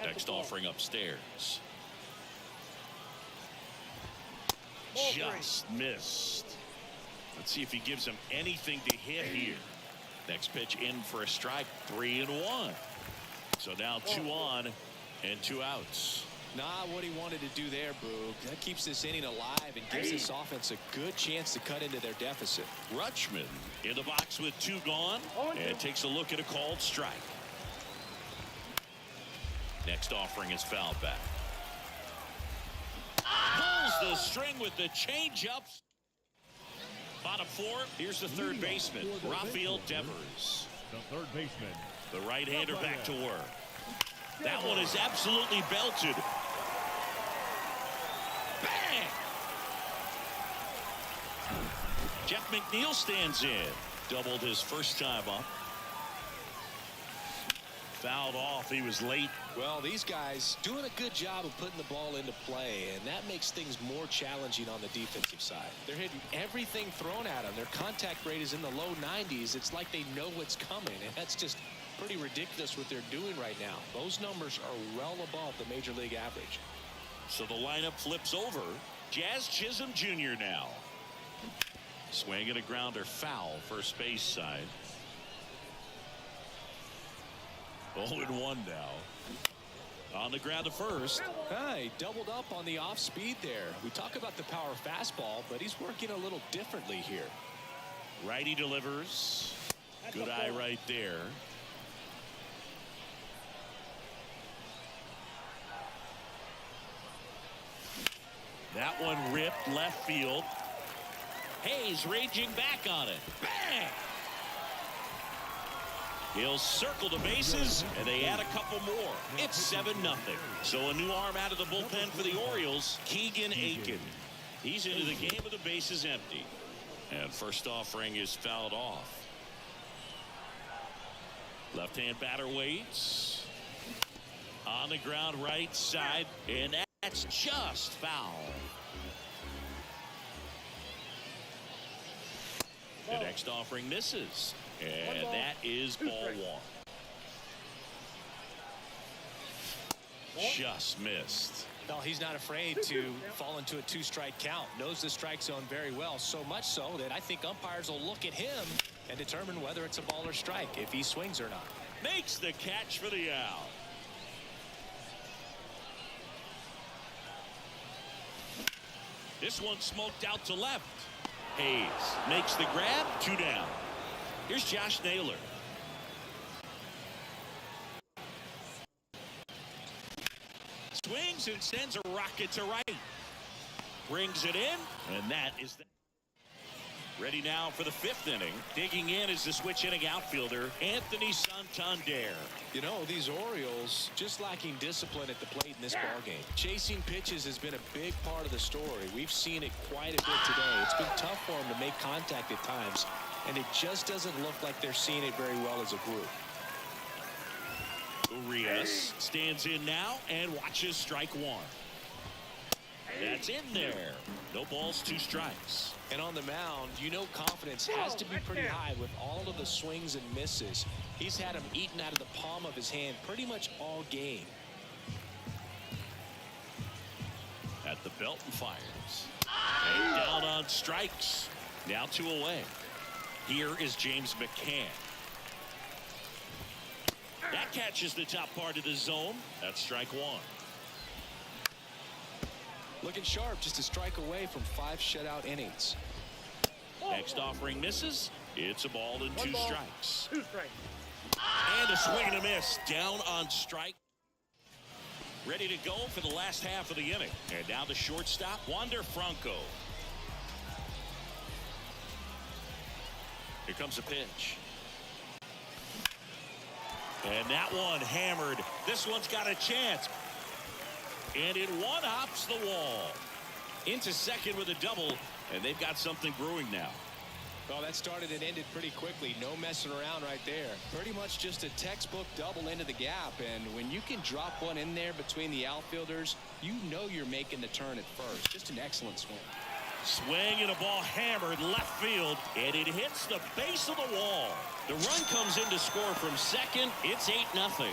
Next offering upstairs. Just missed. Let's see if he gives him anything to hit here. Next pitch in for a strike. 3-1. So now 2 on and 2 outs. Not what he wanted to do there, Boog. That keeps this inning alive and gives this offense a good chance to cut into their deficit. Rutschman in the box with 2 gone and takes a look at a called strike. Next offering is fouled back. Pulls the string with the changeups. Bottom 4. Here's the third baseman, Rafael Devers. The third baseman. The right-hander back to work. That one is absolutely belted. Bang! Jeff McNeil stands in. Doubled his first time up. Fouled off. He was late. Well, these guys doing a good job of putting the ball into play, and that makes things more challenging on the defensive side. They're hitting everything thrown at them. Their contact rate is in the low 90s. It's like they know what's coming, and that's just pretty ridiculous what they're doing right now. Those numbers are well above the major league average. So the lineup flips over. Jazz Chisholm Jr. now. Swing and a grounder foul first base side. 0-1 now. On the ground to first. He doubled up on the off speed there. We talk about the power fastball, but he's working a little differently here. Righty delivers. Good eye right there. That one ripped left field. Hayes raging back on it. Bang! He'll circle the bases, and they add a couple more. It's 7-0. So a new arm out of the bullpen for the Orioles, Keegan Aiken. He's into the game with the bases empty. And first offering is fouled off. Left-hand batter waits. On the ground right side, and that's just foul. The next offering misses. And that is ball 1. Just missed. Well, he's not afraid to fall into a 2-strike count. Knows the strike zone very well, so much so that I think umpires will look at him and determine whether it's a ball or strike, if he swings or not. Makes the catch for the out. This one smoked out to left. Hayes makes the grab. 2 down. Here's Josh Naylor. Swings and sends a rocket to right. Brings it in, and that is the... Ready now for the 5th inning. Digging in is the switch inning outfielder, Anthony Santander. You know, these Orioles just lacking discipline at the plate in this ballgame. Chasing pitches has been a big part of the story. We've seen it quite a bit today. It's been tough for them to make contact at times, and it just doesn't look like they're seeing it very well as a group. Urias stands in now and watches strike 1. That's in there. No balls, 2 strikes. And on the mound, you know confidence has to be pretty high with all of the swings and misses. He's had them eaten out of the palm of his hand pretty much all game. At the belt and fires. And down on strikes. Now 2 away. Here is James McCann. That catches the top part of the zone. That's strike 1. Looking sharp, just a strike away from 5 shutout innings. Next offering misses. It's a ball and 2 strikes. 2 strikes. And a swing and a miss. Down on strike. ready to go for the last half of the inning. And now the shortstop, Wander Franco. Here comes a pitch. And that one hammered. This one's got a chance. And it one-hops the wall. Into second with a double, and they've got something brewing now. Well, that started and ended pretty quickly. No messing around right there. Pretty much just a textbook double into the gap. And when you can drop one in there between the outfielders, you know you're making the turn at first. Just an excellent swing. Swing and a ball hammered left field, and it hits the base of the wall. The run comes in to score from second. It's 8-0.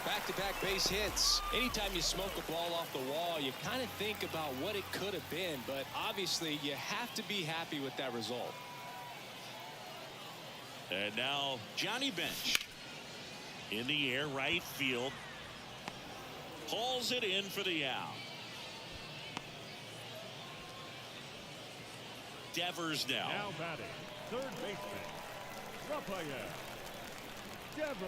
Back-to-back base hits. Anytime you smoke a ball off the wall, you kind of think about what it could have been, but obviously you have to be happy with that result. And now Johnny Bench in the air, right field. Hauls it in for the out. Devers now. Now batting, third baseman, Rafael Devers.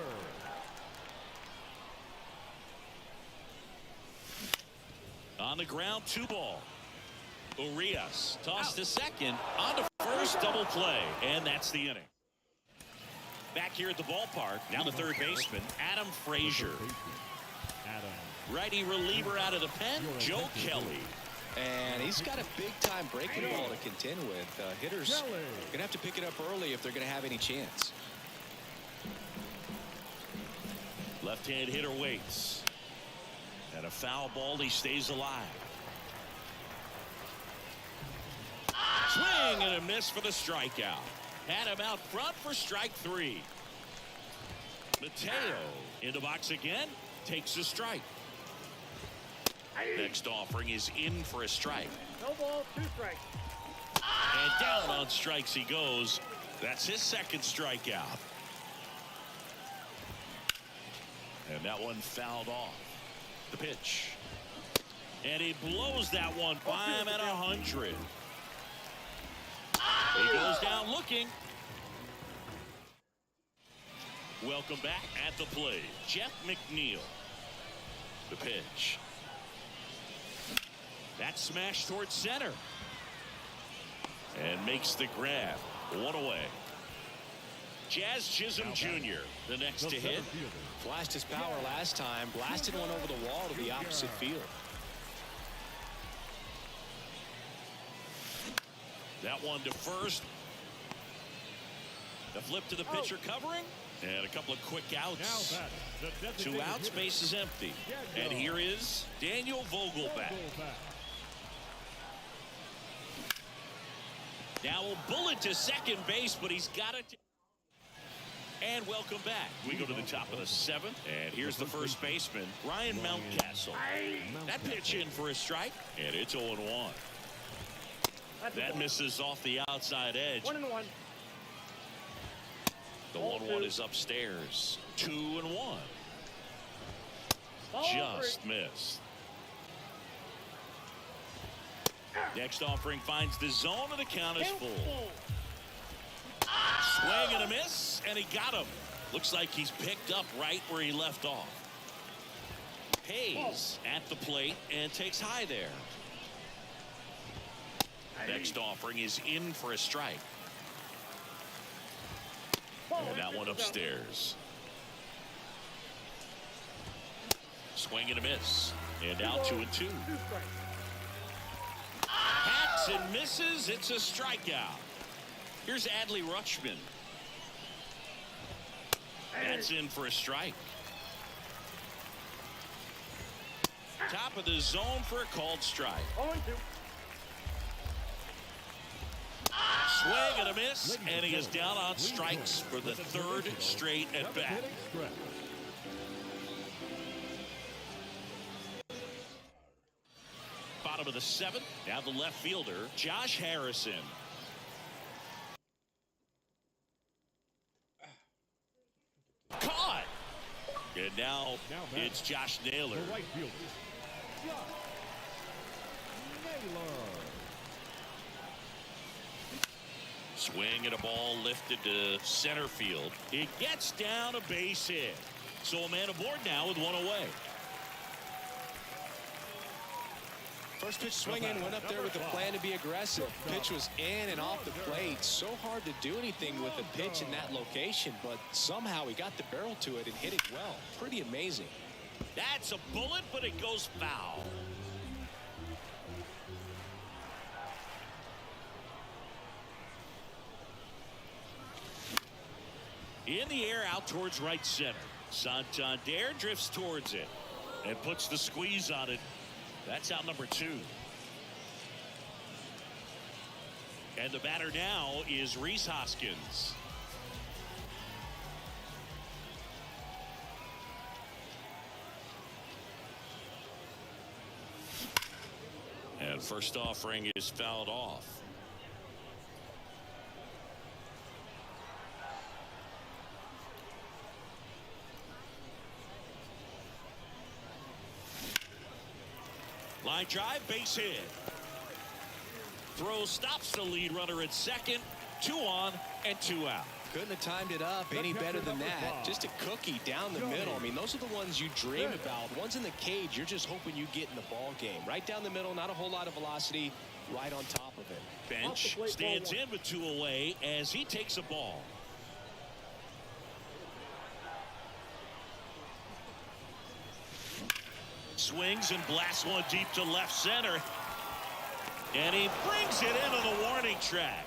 On the ground, 2-ball. Urias tossed to second. On to first, double play. And that's the inning. Back here at the ballpark, now the third baseman, Adam Frazier. Righty reliever out of the pen, Joe Kelly. And he's got a big-time breaking ball to contend with. Hitters going to have to pick it up early if they're going to have any chance. Left-hand hitter waits. And a foul ball, he stays alive. Swing and a miss for the strikeout. Had him out front for strike 3. Mateo in the box again, takes a strike. Next offering is in for a strike. No ball, 2 strikes. And down on strikes he goes. That's his second strikeout. And that one fouled off. The pitch. And he blows that one by him at 100. He goes down looking. Welcome back at the plate, Jeff McNeil. The pitch. That smash towards center. And makes the grab. 1 away. Jazz Chisholm Jr., the next to hit. Flashed his power last time. Blasted one over the wall to the opposite field. That one to first. The flip to the pitcher covering. And a couple of quick outs. 2 outs, base is empty. And here is Daniel Vogelbach. Now a bullet to second base, but he's got it. And welcome back. We go to the top of the 7th. And here's the first baseman, Ryan Mountcastle. That pitch in for a strike. And it's 0-1. That misses off the outside edge. 1-1. The 1-1 is upstairs. 2-1. Just missed. Next offering finds the zone, and the count is full. Swing and a miss, and he got him. Looks like he's picked up right where he left off. Hayes at the plate and takes high there. Next offering is in for a strike. And that one upstairs. Swing and a miss. And now 2-2. Hats and misses. It's a strikeout. Here's Adley Rutschman. That's in for a strike. Top of the zone for a called strike. Swing and a miss, and he is down on strikes for the 3rd straight at bat. Bottom of the 7th, now the left fielder, Josh Harrison. Caught! And now it's Josh Naylor. The right fielder, Josh Naylor. Swing and a ball lifted to center field. It gets down a base hit. So a man aboard now with 1 away. First pitch swinging, went up there with a plan to be aggressive. Pitch was in and off the plate. So hard to do anything with a pitch in that location, but somehow he got the barrel to it and hit it well. Pretty amazing. That's a bullet, but it goes foul. In the air out towards right center. Santander drifts towards it and puts the squeeze on it. That's out number 2. And the batter now is Rhys Hoskins. And first offering is fouled off. Line drive, base hit. Throw stops the lead runner at second. 2 on and 2 out. Couldn't have timed it up any better than that. Just a cookie down the middle. I mean, those are the ones you dream about. Ones in the cage, you're just hoping you get in the ball game. Right down the middle, not a whole lot of velocity, right on top of it. Bench stands in with 2 away as he takes a ball. Swings and blasts one deep to left center. And he brings it in on the warning track.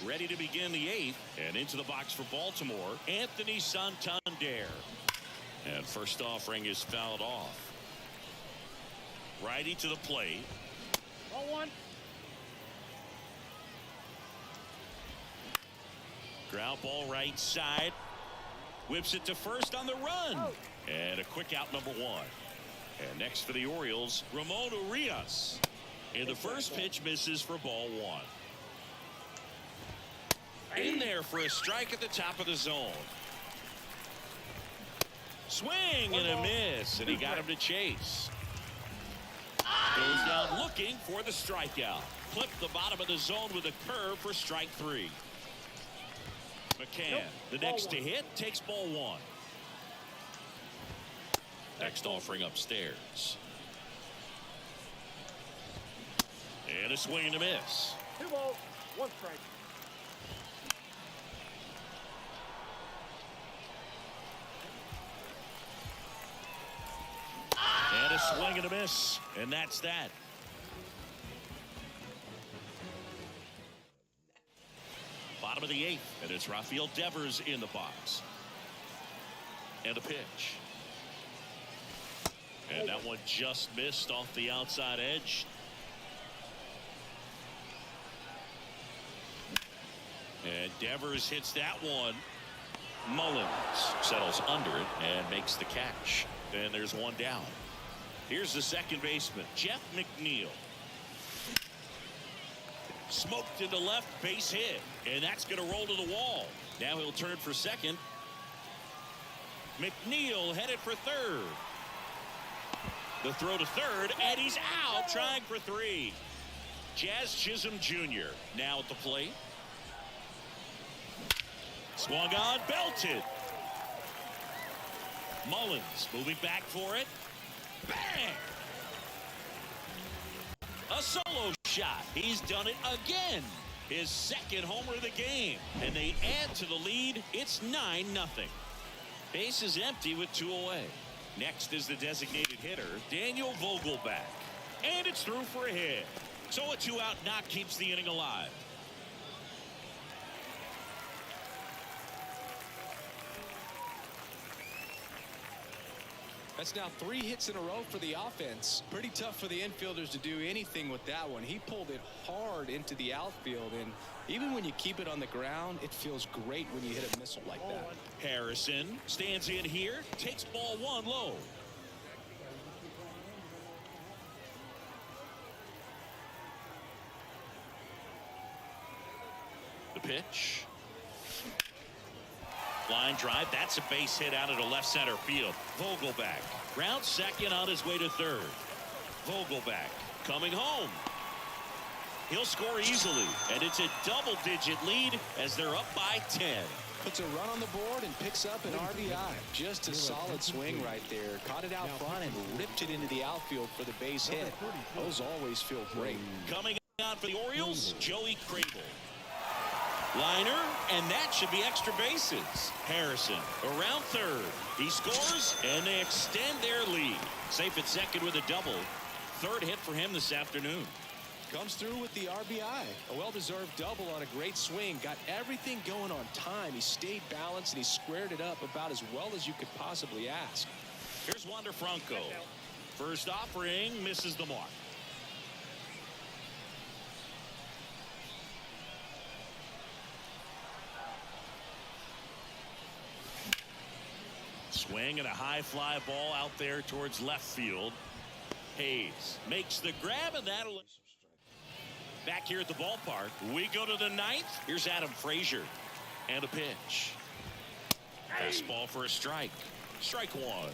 Ready to begin the 8th. And into the box for Baltimore, Anthony Santander. And first offering is fouled off. Righty to the plate. 0-1. Ground ball right side. Whips it to first on the run. And a quick out, number 1. And next for the Orioles, Ramon Urias. And the first pitch misses for ball 1. In there for a strike at the top of the zone. Swing and a miss, and he got him to chase. Goes down looking for the strikeout. Clipped the bottom of the zone with a curve for strike 3. McCann, the next to hit, takes ball 1. Next offering upstairs. And a swing and a miss. 2 balls, 1 strike. And a swing and a miss. And that's that. Bottom of the 8th, and it's Rafael Devers in the box. And a pitch. And that one just missed off the outside edge. And Devers hits that one. Mullins settles under it and makes the catch. And there's 1 down. Here's the second baseman, Jeff McNeil. Smoked into left, base hit. And that's going to roll to the wall. Now he'll turn for second. McNeil headed for third. The throw to third, and he's out trying for 3. Jazz Chisholm Jr. now at the plate. Swung on, belted. Mullins moving back for it. Bang! A solo shot. He's done it again. His second homer of the game. And they add to the lead. It's 9-0. Base is empty with 2 away. Next is the designated hitter, Daniel Vogelback. And it's through for a hit. So a 2-out knock keeps the inning alive. That's now 3 hits in a row for the offense. Pretty tough for the infielders to do anything with that one. He pulled it hard into the outfield, and even when you keep it on the ground, it feels great when you hit a missile like that. Harrison stands in here, takes ball 1 low. The pitch. Line drive, that's a base hit out into left center field. Vogelback rounds second on his way to third. Vogelback coming home. He'll score easily, and it's a double-digit lead as they're up by 10. puts a run on the board and picks up an RBI. Just a solid swing right there. Caught it out front and ripped it into the outfield for the base hit. Those always feel great. Coming out for the Orioles, Joey Crable. Liner, and that should be extra bases. Harrison around third. He scores, and they extend their lead. Safe at second with a double. Third hit for him this afternoon. Comes through with the RBI. A well-deserved double on a great swing. Got everything going on time. He stayed balanced, and he squared it up about as well as you could possibly ask. Here's Wander Franco. First offering, misses the mark. Swing and a high fly ball out there towards left field. Hayes makes the grab, and that'll... Back here at the ballpark, we go to the ninth. Here's Adam Frazier. And a pitch. Fastball for a strike. Strike one.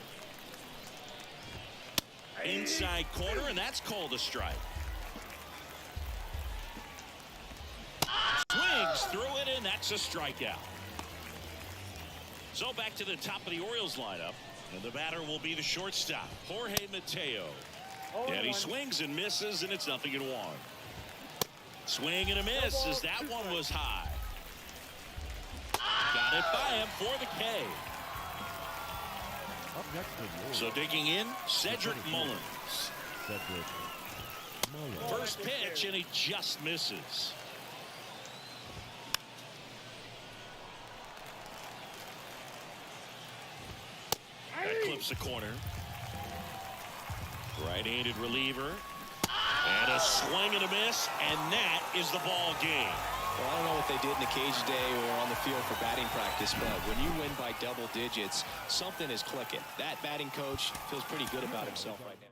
Inside corner, and that's called a strike. Swings through it, and that's a strikeout. So back to the top of the Orioles lineup, and the batter will be the shortstop, Jorge Mateo. And he swings and misses, and it's 0-1. Swing and a miss as that one was high. Got it by him for the K. Up next in the Orioles, So digging in, Cedric Mullins. Cedric Mullins. First pitch, and he just misses. That clips the corner. Right-handed reliever. And a swing and a miss, and that is the ball game. Well, I don't know what they did in the cage today or on the field for batting practice, but when you win by double digits, something is clicking. That batting coach feels pretty good about himself right now.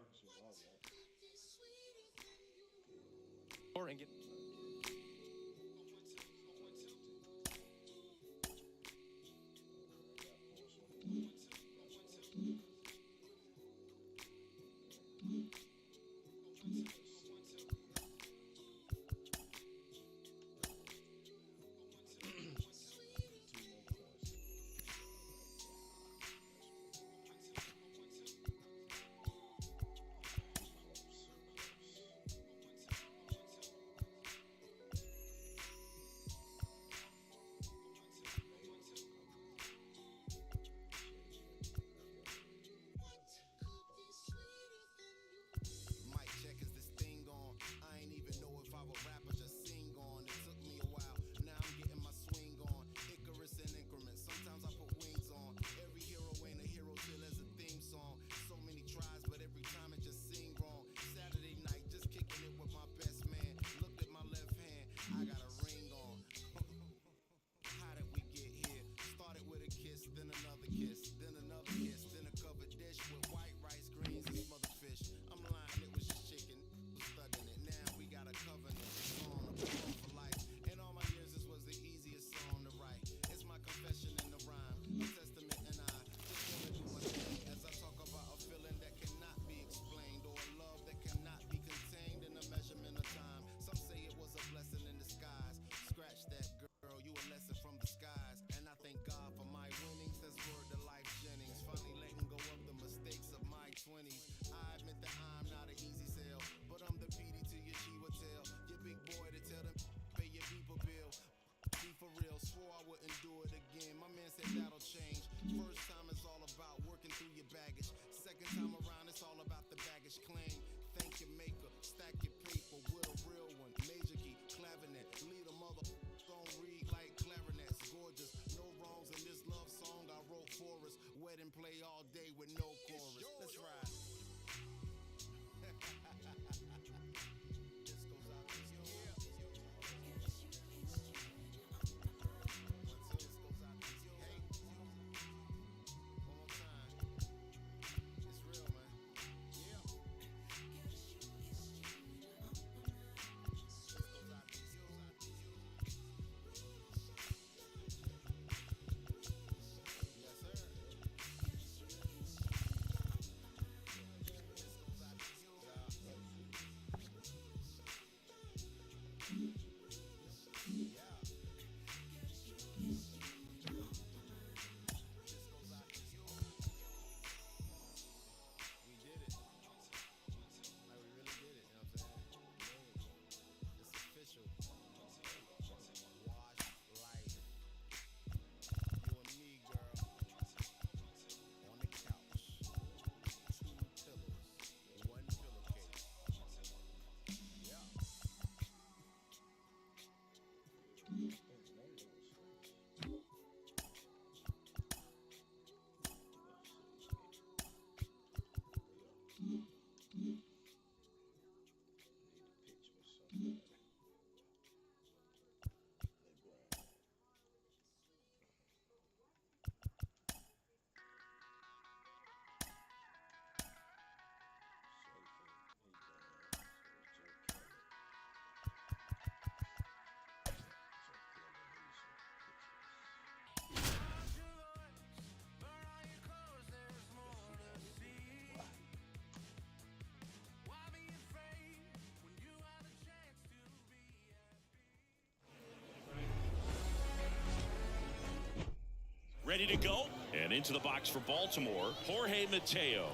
ready to go. And into the box for Baltimore, Jorge Mateo.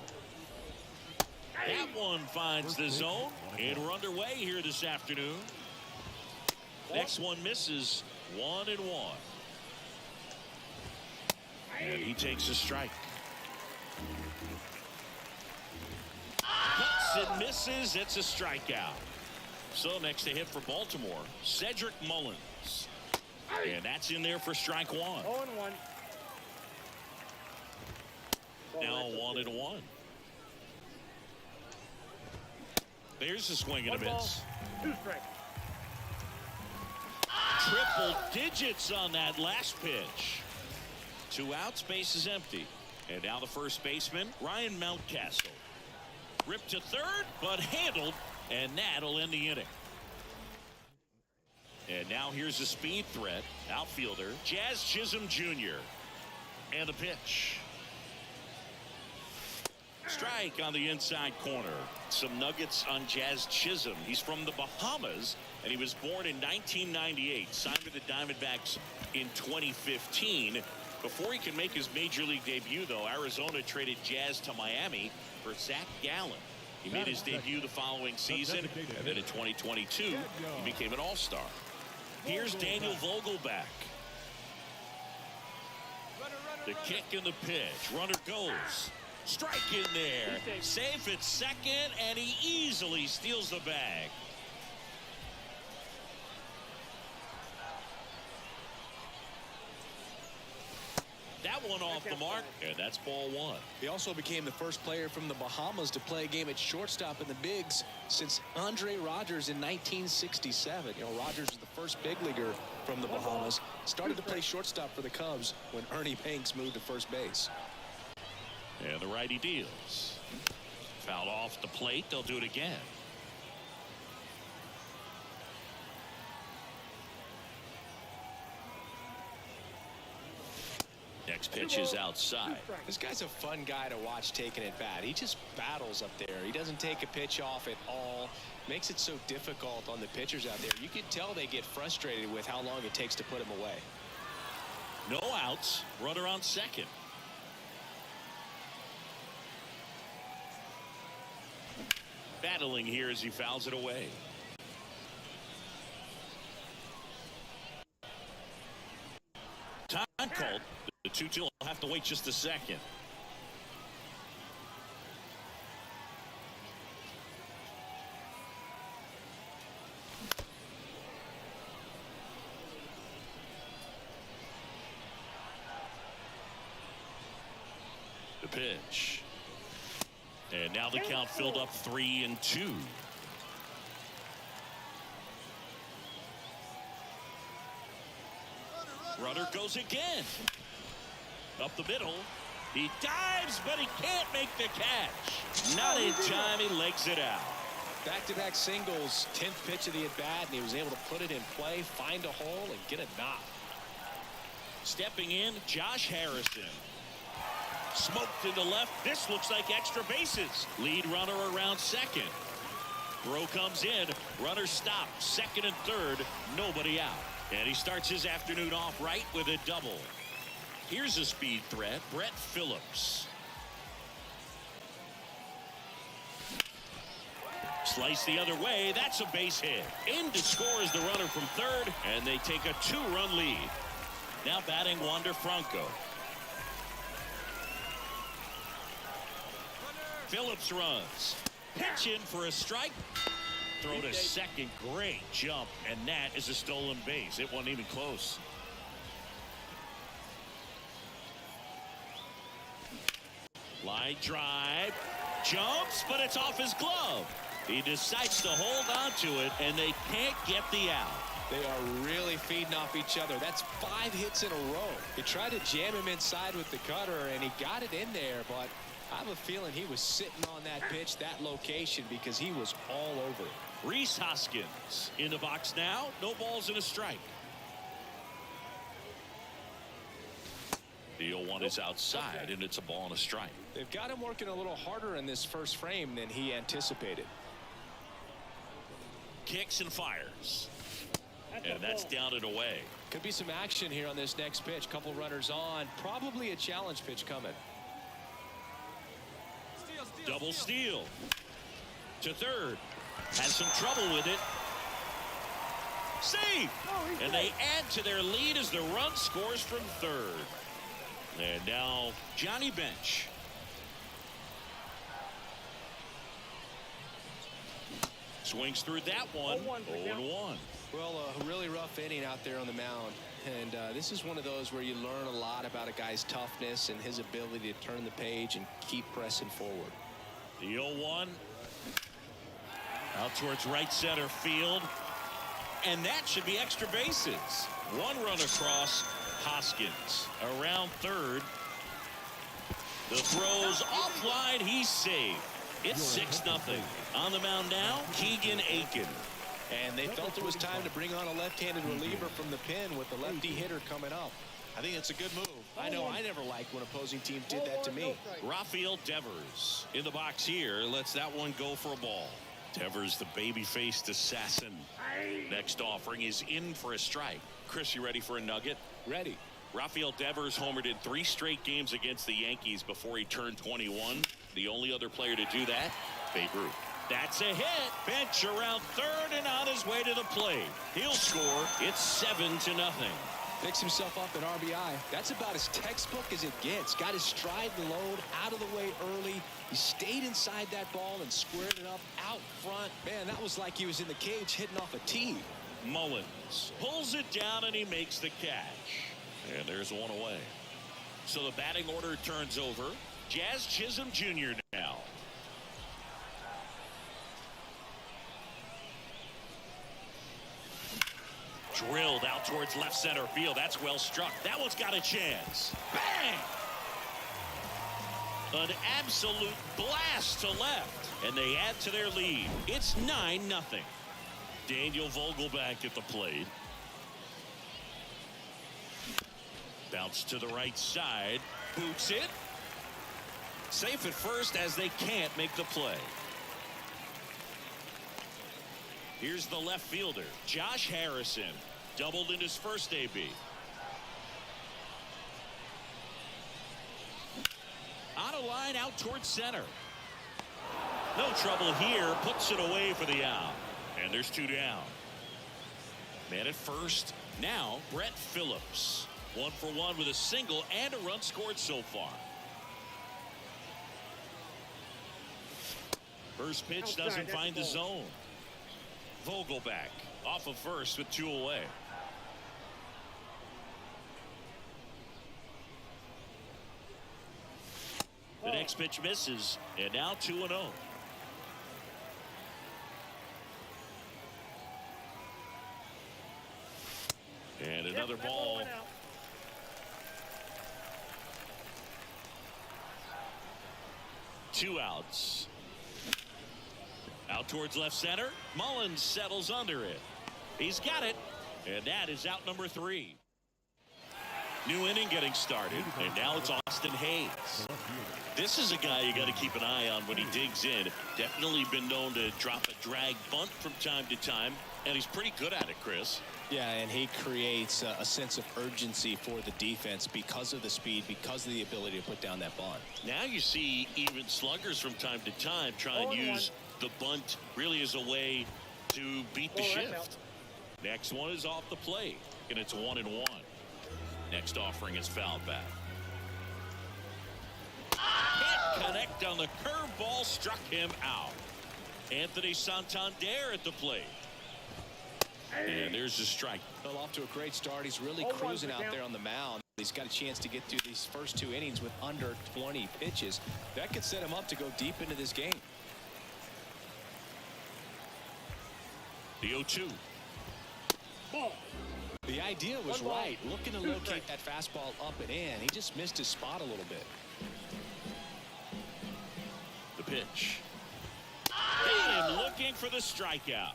That one finds the zone, and we're underway here this afternoon. Next one misses, 1-1. And he takes a strike. Cuts and misses, it's a strikeout. So next to hit for Baltimore, Cedric Mullins. And that's in there for strike one. 0-1. Now 1-1. There's a swing and a miss. 2 strikes. Triple digits on that last pitch. 2 outs, base is empty. And now the first baseman, Ryan Mountcastle. Ripped to third, but handled, and that'll end the inning. And now here's a speed threat, outfielder, Jazz Chisholm Jr. And the pitch. Strike on the inside corner. Some nuggets on Jazz Chisholm. He's from the Bahamas, and he was born in 1998. Signed with the Diamondbacks in 2015. Before he can make his major league debut, though, Arizona traded Jazz to Miami for Zach Gallen. He made his debut the following season, and then in 2022, he became an all-star. Here's Daniel Vogelback. The kick and the pitch. Runner goes. Strike in there. Safe at second, and he easily steals the bag. That one off the mark, and that's ball one. He also became the first player from the Bahamas to play a game at shortstop in the bigs since Andre Rogers in 1967. You know, Rogers was the first big leaguer from the Bahamas. Started to play shortstop for the Cubs when Ernie Banks moved to first base. And the righty deals. Fouled off the plate. They'll do it again. Next pitch is outside. This guy's a fun guy to watch taking at bat. He just battles up there. He doesn't take a pitch off at all. Makes it so difficult on the pitchers out there. You can tell they get frustrated with how long it takes to put him away. No outs. Runner on second. Battling here as he fouls it away. Time called. The 2-2 will have to wait just a second. The pitch. And now the count filled up 3-2. Runner goes again. Up the middle. He dives, but he can't make the catch. Not in time. He legs it out. Back-to-back singles, 10th pitch of the at-bat, and he was able to put it in play, find a hole, and get a knock. Stepping in, Josh Harrison. Smoked into left. This looks like extra bases. Lead runner around second. Throw comes in. Runner stopped. Second and third. Nobody out. And he starts his afternoon off right with a double. Here's a speed threat. Brett Phillips. Slice the other way. That's a base hit. In to score is the runner from third. And they take a 2-run lead. Now batting Wander Franco. Phillips runs. Pitch in for a strike. Throw to second. Great jump. And that is a stolen base. It wasn't even close. Line drive. Jumps, but it's off his glove. He decides to hold on to it, and they can't get the out. They are really feeding off each other. That's 5 hits in a row. He tried to jam him inside with the cutter, and he got it in there, but I have a feeling he was sitting on that pitch, that location, because he was all over it. Rhys Hoskins in the box now. No balls and a strike. The 0-1 is outside, and it's a ball and a strike. They've got him working a little harder in this first frame than he anticipated. Kicks and fires. And that's down and away. Could be some action here on this next pitch. Couple runners on. Probably a challenge pitch coming. Double steal. To third. Has some trouble with it. Save. And they add to their lead as the run scores from third. And now Johnny Bench. Swings through that one. 0-1. Well, a really rough inning out there on the mound. And this is one of those where you learn a lot about a guy's toughness and his ability to turn the page and keep pressing forward. The 0-1. Out towards right center field. And that should be extra bases. One run across. Hoskins around third. The throws offline. He's saved. It's 6-0. On the mound now, Keegan Aiken. And they felt it was time to bring on a left-handed reliever from the pen with the lefty hitter coming up. I think it's a good move. I know I never liked when opposing teams did that to me. Rafael Devers in the box here. Lets that one go for a ball. Devers, the baby-faced assassin. Next offering is in for a strike. Chris, you ready for a nugget? Ready. Rafael Devers homered in 3 straight games against the Yankees before he turned 21. The only other player to do that, Babe Ruth. That's a hit. Bench around third and on his way to the plate. He'll score. It's 7-0. Picks himself up at RBI. That's about as textbook as it gets. Got his stride and load out of the way early. He stayed inside that ball and squared it up out front. Man, that was like he was in the cage hitting off a tee. Mullins pulls it down and he makes the catch. And there's one away. So the batting order turns over. Jazz Chisholm Jr. now. Drilled out towards left center field. That's well struck. That one's got a chance. Bang! An absolute blast to left. And they add to their lead. It's 9-0. Daniel Vogelback at the plate. Bounce to the right side. Boots it. Safe at first as they can't make the play. Here's the left fielder, Josh Harrison. Doubled in his first AB. On a line out towards center. No trouble here. Puts it away for the out. And there's 2 down. Man at first. Now Brett Phillips. 1 for 1 with a single and a run scored so far. First pitch doesn't find the zone. Vogelback off of first with 2 away. The next pitch misses, and now 2-0. And another ball. Two outs. Out towards left center. Mullins settles under it. He's got it. And that is out number 3. New inning getting started. And now it's Austin Hayes. This is a guy you got to keep an eye on when he digs in. Definitely been known to drop a drag bunt from time to time. And he's pretty good at it, Chris. Yeah, and he creates a sense of urgency for the defense because of the speed, because of the ability to put down that bunt. Now you see even sluggers from time to time try and use the bunt really as a way to beat the shift. Next one is off the plate, and it's 1-1. Next offering is fouled back. Can't connect on the curveball, struck him out. Anthony Santander at the plate. And there's a strike. Well, off to a great start. He's really cruising out there on the mound. He's got a chance to get through these first 2 innings with under 20 pitches. That could set him up to go deep into this game. The 0-2. The idea was right. Looking to locate that fastball up and in. He just missed his spot a little bit. The pitch. Got him looking for the strikeout.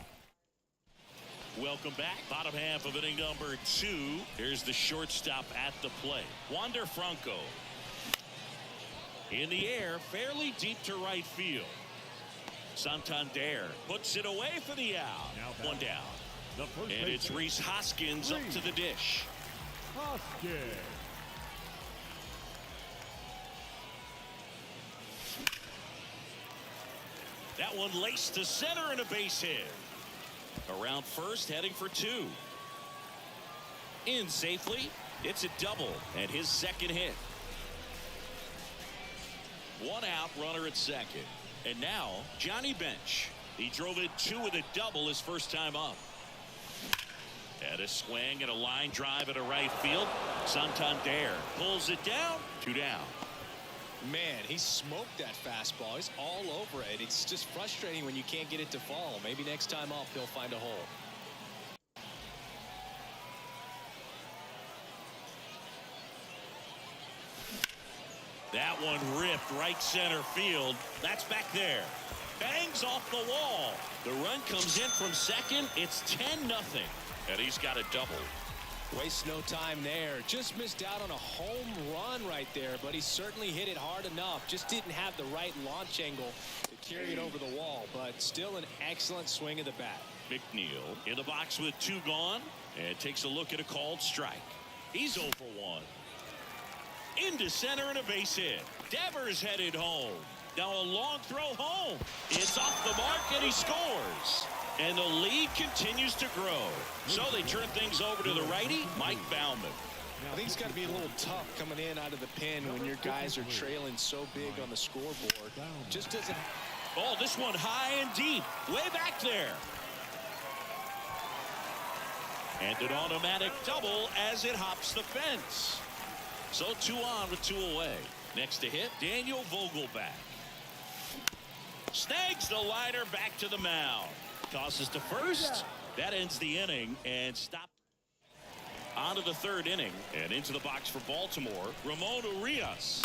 Welcome back. Bottom half of inning number 2. Here's the shortstop at the plate. Wander Franco. In the air, fairly deep to right field. Santander puts it away for the out. 1 down. The first And it's baseman, Rhys Hoskins up to the dish. Hoskins. That one laced to center and a base hit. Around first, heading for two. In safely. It's a double and his second hit. One out, runner at second. And now Johnny Bench. He drove it two with a double his first time up. And a swing and a line drive at a right field. Santander pulls it down. Two down. Man, he smoked that fastball. He's all over it. It's just frustrating when you can't get it to fall. Maybe next time up he'll find a hole. That one ripped right center field. That's back there. Bangs off the wall. The run comes in from second. It's 10-0. And he's got a double. Wastes no time there. Just missed out on a home run right there, but he certainly hit it hard enough. Just didn't have the right launch angle to carry it over the wall, but still an excellent swing of the bat. McNeil in the box with two gone and takes a look at a called strike. He's 0 for 1. Into center and a base hit. Devers headed home. Now a long throw home. It's off the mark and he scores. And the lead continues to grow. So they turn things over to the righty, Mike Baumann. I think it's got to be a little tough coming in out of the pen when your guys are trailing so big on the scoreboard. Just doesn't. Oh, this one high and deep. Way back there. And an automatic double as it hops the fence. So 2 on with 2 away. Next to hit, Daniel Vogelback. Snags the liner back to the mound. Tosses to first. That ends the inning and stop. On to the third inning and into the box for Baltimore, Ramon Urias.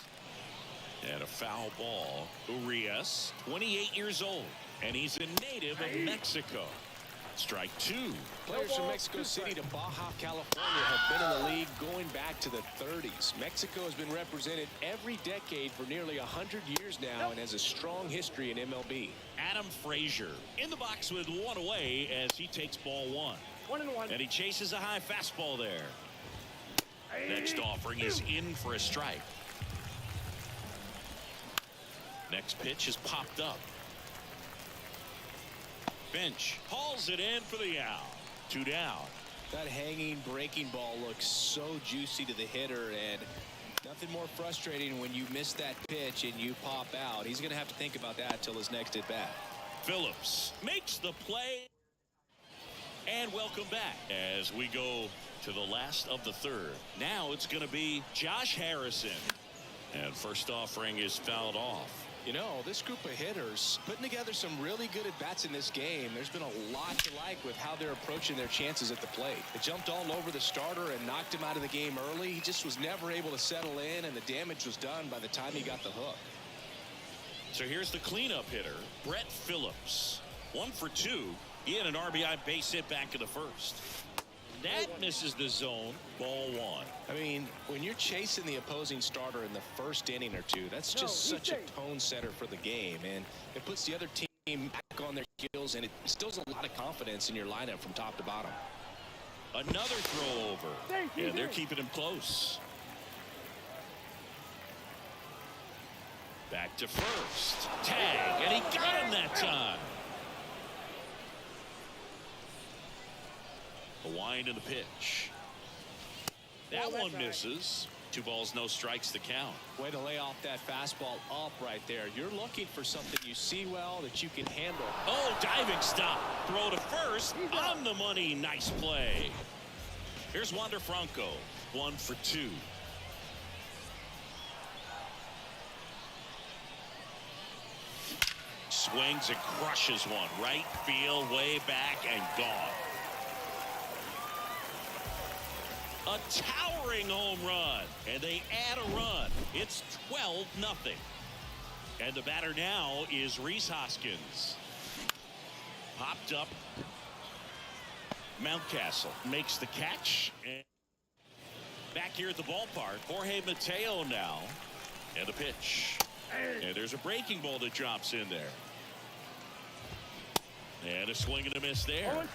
And a foul ball. Urias, 28 years old, and he's a native of Mexico. Strike 2. Players from Mexico City to Baja California have been in the league going back to the 30s. Mexico has been represented every decade for nearly 100 years now and has a strong history in MLB. Adam Frazier in the box with 1 away as he takes ball 1. 1-1. And he chases a high fastball there. Next offering is in for a strike. Next pitch is popped up. Bench hauls it in for the out. 2 down. That hanging breaking ball looks so juicy to the hitter, and nothing more frustrating when you miss that pitch and you pop out. He's going to have to think about that till his next at bat. Phillips makes the play. And welcome back as we go to the last of the third. Now it's going to be Josh Harrison. And first offering is fouled off. You know, this group of hitters putting together some really good at-bats in this game. There's been a lot to like with how they're approaching their chances at the plate. They jumped all over the starter and knocked him out of the game early. He just was never able to settle in, and the damage was done by the time he got the hook. So here's the cleanup hitter, Brett Phillips. 1 for 2. He had an RBI base hit back in the first. That misses the zone. Ball 1. I mean, when you're chasing the opposing starter in the first inning or two, that's just such a tone setter for the game, and it puts the other team back on their heels, and it instills a lot of confidence in your lineup from top to bottom. Another throw over, and they're keeping him close. Back to first. Tag, and he got him that time. The wind and the pitch. That one misses. 2 balls, no strikes to count. Way to lay off that fastball up right there. You're looking for something you see well that you can handle. Oh, diving stop. Throw to first. On the money. Nice play. Here's Wander Franco. 1 for 2. Swings and crushes one. Right field, way back, and gone. A towering home run, and they add a run. It's 12-0. And the batter now is Rhys Hoskins. Popped up. Mountcastle makes the catch. And back here at the ballpark, Jorge Mateo now. And the pitch. And there's a breaking ball that drops in there. And a swing and a miss there.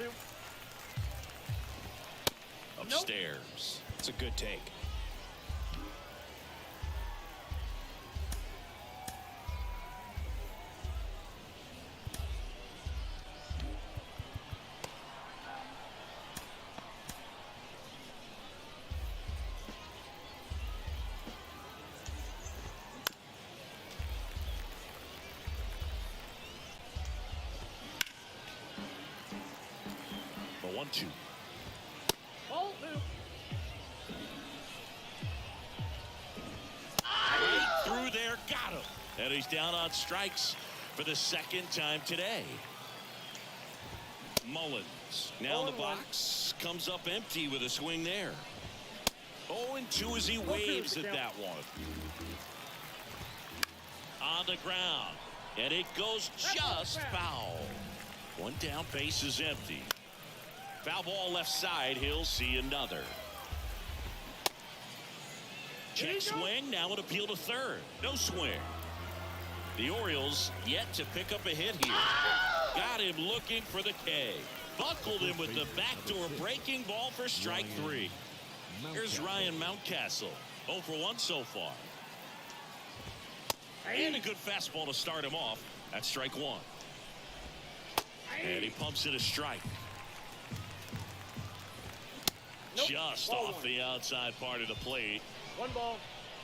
upstairs. It's a good take. The 1-2. Ball two. Right through there, got him. And he's down on strikes for the second time today. Mullins now in the box, comes up empty with a swing there. 0-2 as he waves at that one. On the ground, and it goes just foul. One down, base is empty. Foul ball left side, he'll see another. Check swing, now an appeal to third. No swing. The Orioles yet to pick up a hit here. Got him looking for the K. Buckled him with the backdoor breaking ball for strike three. Here's Ryan Mountcastle. 0 for 1 so far. And a good fastball to start him off. That's strike one. And he pumps it a strike. Just off the outside part of the plate. 1 ball,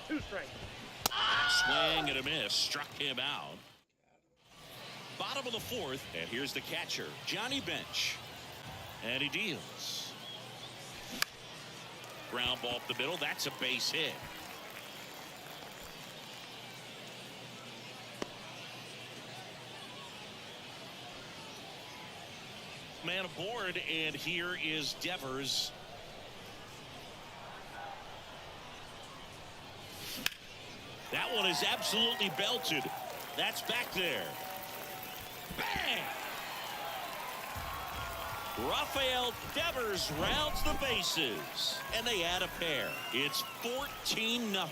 2 strikes. Swing and a miss. Struck him out. Bottom of the fourth. And here's the catcher, Johnny Bench. And he deals. Ground ball up the middle. That's a base hit. Man aboard, and here is Devers. That one is absolutely belted. That's back there. Bang! Rafael Devers rounds the bases, and they add a pair. It's 14-0.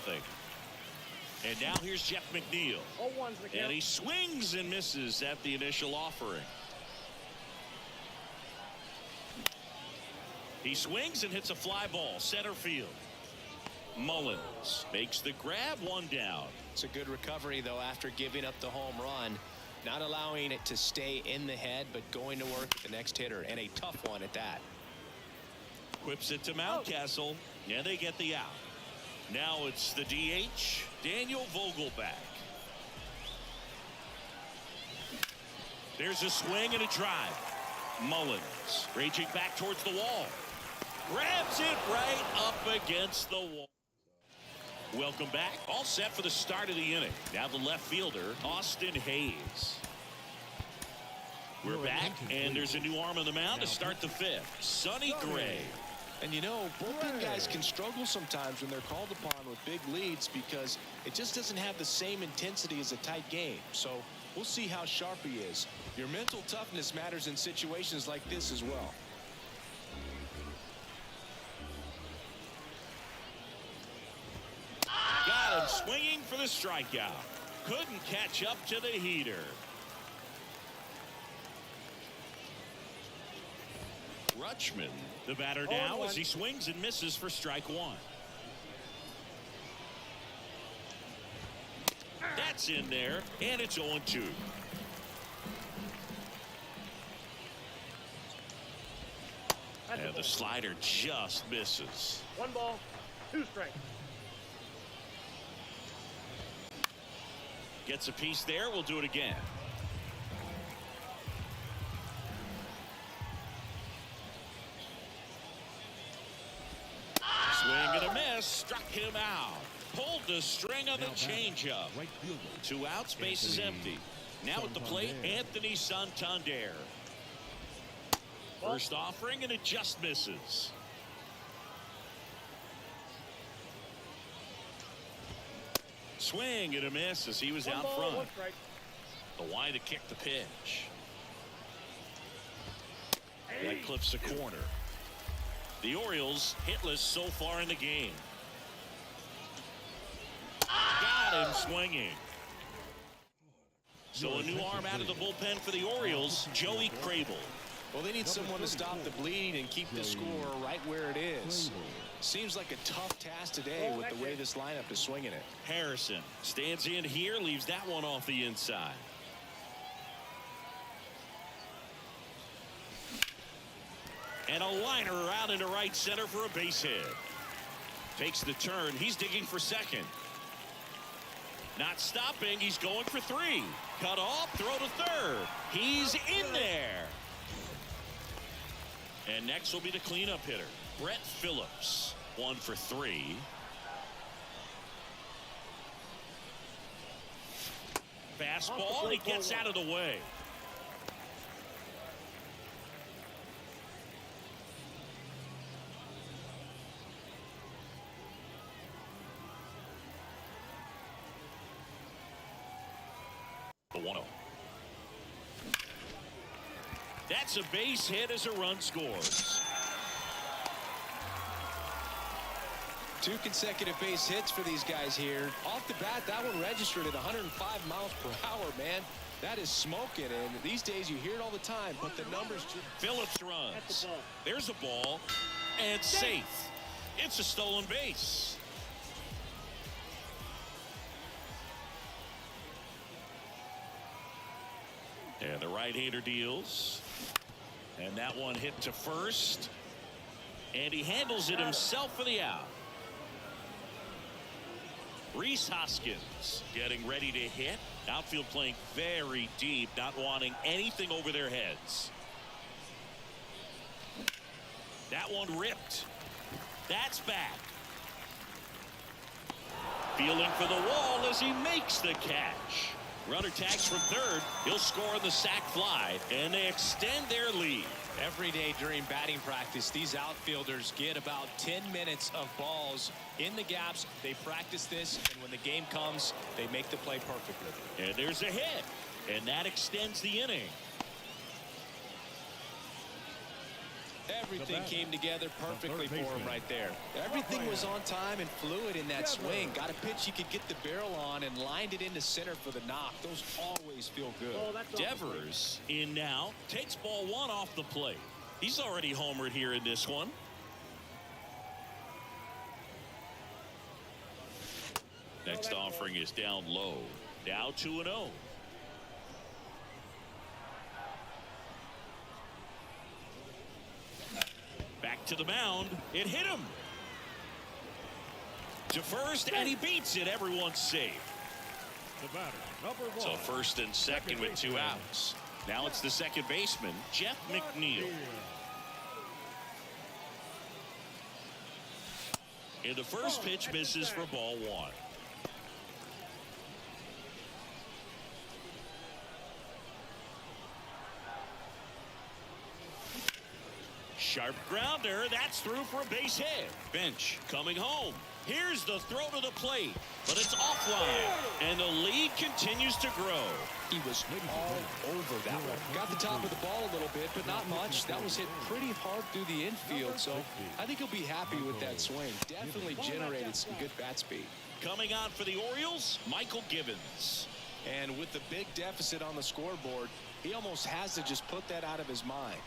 And now here's Jeff McNeil. 0-1's the count. And he swings and misses at the initial offering. He swings and hits a fly ball center field. Mullins makes the grab, one down. It's a good recovery, though, after giving up the home run. Not allowing it to stay in the head, but going to work with the next hitter, and a tough one at that. Whips it to Mountcastle, and they get the out. Now it's the DH, Daniel Vogelback. There's a swing and a drive. Mullins raging back towards the wall. Grabs it right up against the wall. Welcome back. All set for the start of the inning. Now the left fielder, Austin Hayes. We're back, and there's a new arm on the mound to start the fifth. Sonny Gray. And you know, bullpen guys can struggle sometimes when they're called upon with big leads because it just doesn't have the same intensity as a tight game. So we'll see how sharp he is. Your mental toughness matters in situations like this as well. Got him swinging for the strikeout. Couldn't catch up to the heater. Rutschman, the batter now, as he swings and misses for strike one. That's in there, and it's 0-2. And the slider just misses. 1 ball, 2 strikes. Gets a piece there. We'll do it again. Swing and a miss. Struck him out. Pulled the string on the changeup. Right fielder. 2 outs. Base is empty. Now at the plate, Anthony Santander. First offering, and it just misses. Swing and a miss as he was 1 out ball, front. 1 strike. The wide to kick the pitch. That clips the corner. The Orioles hitless so far in the game. Got him swinging. So a new arm out of the bullpen for the Orioles, Joey Crable. Well, they need someone to stop the bleeding and keep the score right where it is. Seems like a tough task today with the way this lineup is swinging it. Harrison stands in here, leaves that one off the inside. And a liner out into right center for a base hit. Takes the turn. He's digging for second. Not stopping. He's going for three. Cut off. Throw to third. He's in there. And next will be the cleanup hitter, Brett Phillips. 1 for 3. Fastball, and he gets out of the way. The 1-0. That's a base hit as a run scores. 2 consecutive base hits for these guys here. Off the bat, that one registered at 105 miles per hour, man. That is smoking, and these days you hear it all the time, but the numbers... Phillips runs. There's a ball, and safe. It's a stolen base. And the right-hander deals. And that one hit to first. And he handles it himself for the out. Rhys Hoskins getting ready to hit. Outfield playing very deep, not wanting anything over their heads. That one ripped. That's back. Feeling for the wall as he makes the catch. Runner tags from third. He'll score on the sac fly, and they extend their lead. Every day during batting practice, these outfielders get about 10 minutes of balls in the gaps. They practice this, and when the game comes, they make the play perfectly. And there's a hit, and that extends the inning. Everything came together perfectly for him right there. Everything was on time and fluid in that swing. Got a pitch he could get the barrel on and lined it into center for the knock. Those always feel good. Devers in now, takes ball 1 off the plate. He's already homered here in this one. Next offering is down low. Now 2-0. Back to the mound. It hit him. To first, and he beats it. Everyone's safe. So first and second with 2 outs. Now it's the second baseman, Jeff McNeil. And the first pitch misses for ball 1. Sharp grounder. That's through for a base hit. Bench coming home. Here's the throw to the plate, but it's offline, and the lead continues to grow. He was all over that one. Got the top of the ball a little bit, but not much. That was hit pretty hard through the infield, so I think he'll be happy with that swing. Definitely generated some good bat speed. Coming on for the Orioles, Michael Givens. And with the big deficit on the scoreboard, he almost has to just put that out of his mind.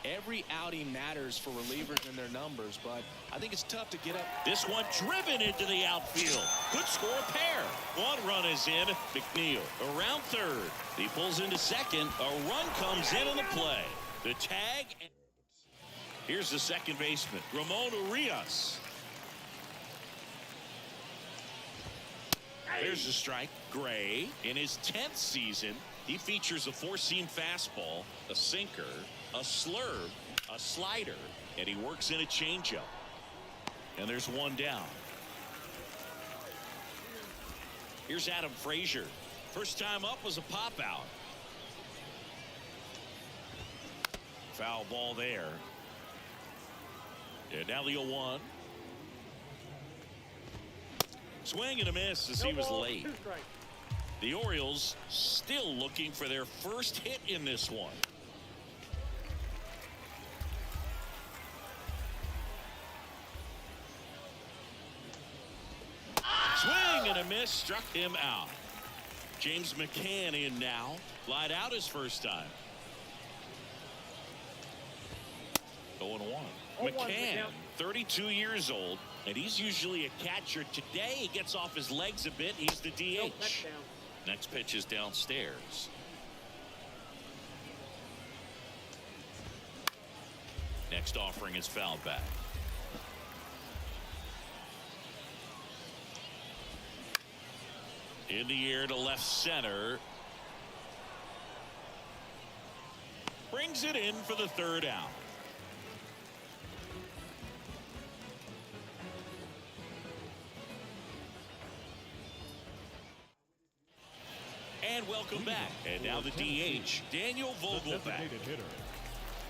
Every outing matters for relievers and their numbers, but I think it's tough to get up. This one driven into the outfield. Could score a pair. 1 run is in. McNeil around third. He pulls into second. A run comes in on the play. The tag. Here's the second baseman, Ramon Urias. There's the strike. Gray, in his 10th season, he features a 4-seam fastball, a sinker, a slurve, a slider, and he works in a changeup. And there's 1 down. Here's Adam Frazier. First time up was a pop out. Foul ball there. And now the 0-1. Swing and a miss as he was late. The Orioles still looking for their first hit in this one. Swing and a miss, struck him out. James McCann in now. Lied out his first time. 0-1. 0-1 McCann, count. 32 years old, and he's usually a catcher. Today he gets off his legs a bit. He's the DH. Nope, that's down. Next pitch is downstairs. Next offering is fouled back. In the air to left center. Brings it in for the third out. And welcome back. And now the DH, Daniel Vogelbach. Designated hitter,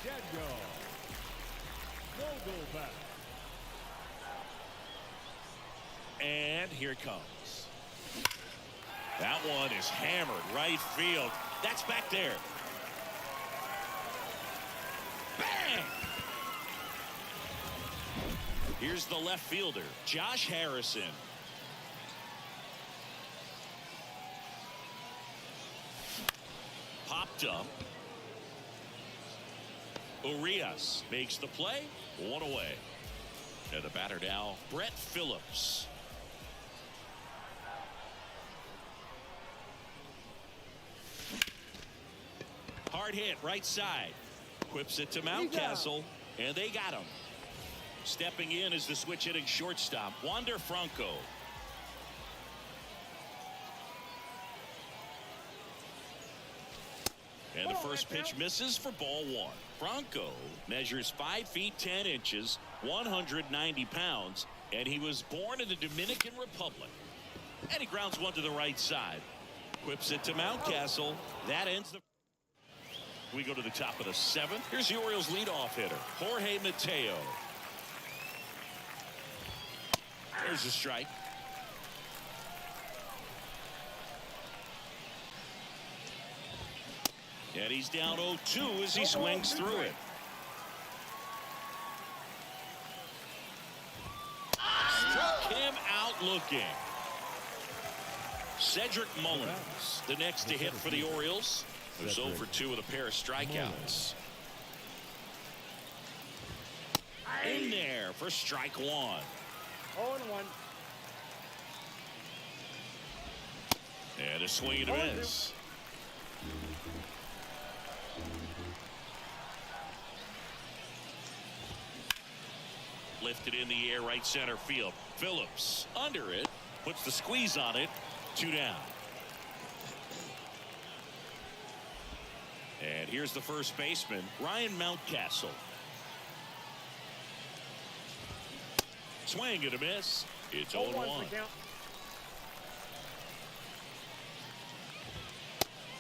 Daniel Vogelbach. And here it comes. That one is hammered right field. That's back there. Bang! Here's the left fielder, Josh Harrison. Popped up. Urias makes the play. One away. And the batter now, Brett Phillips. Hard hit right side. Whips it to Mountcastle, and they got him. Stepping in is the switch hitting shortstop, Wander Franco. And the first pitch misses for ball one. Franco measures 5 feet 10 inches, 190 pounds, and he was born in the Dominican Republic. And he grounds one to the right side. Whips it to Mountcastle. That ends the... We go to the top of the seventh. Here's the Orioles leadoff hitter, Jorge Mateo. There's a strike. And he's down 0-2 as he swings through it. Struck him out looking. Cedric Mullins, the next to hit for the Orioles. There's 0-2 with a pair of strikeouts. In there for strike one. 0-1. And a swing and a miss. Lifted in the air, right center field. Phillips under it, puts the squeeze on it. 2 down. And here's the first baseman, Ryan Mountcastle. Swing and a miss. It's 0-1.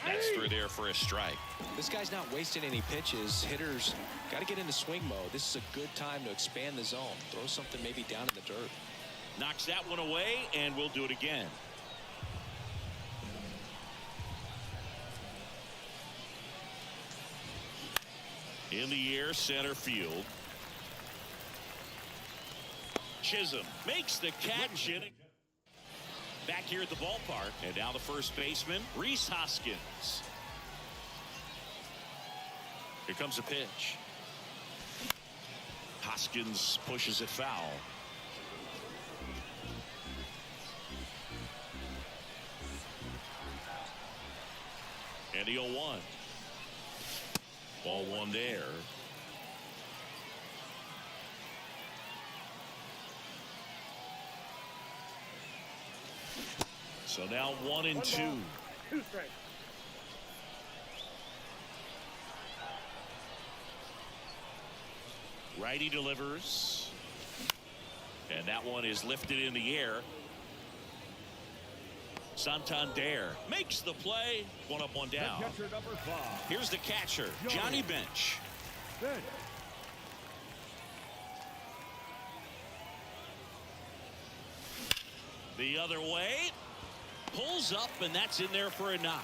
That's through there for a strike. This guy's not wasting any pitches. Hitters got to get into swing mode. This is a good time to expand the zone. Throw something maybe down in the dirt. Knocks that one away, and we'll do it again. In the air, center field. Chisholm makes the catch. Back here at the ballpark. And now the first baseman, Rhys Hoskins. Here comes a pitch. Hoskins pushes it foul. And the 0-1. Ball one there. So now 1-2. 2 strikes. Righty delivers. And that one is lifted in the air. Santander makes the play. 1 up, 1 down. Catcher number 5. Here's the catcher, Johnny Bench. Bench. The other way. Pulls up, and that's in there for a knock.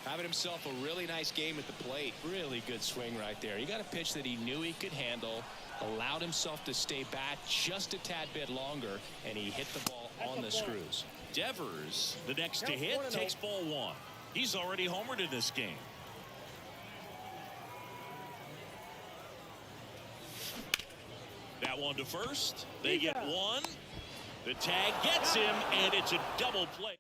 Having himself a really nice game at the plate. Really good swing right there. He got a pitch that he knew he could handle, allowed himself to stay back just a tad bit longer, and he hit the ball on the screws. Devers, the next to hit, takes ball one. He's already homered in this game. That one to first. They get one. The tag gets him, and it's a double play.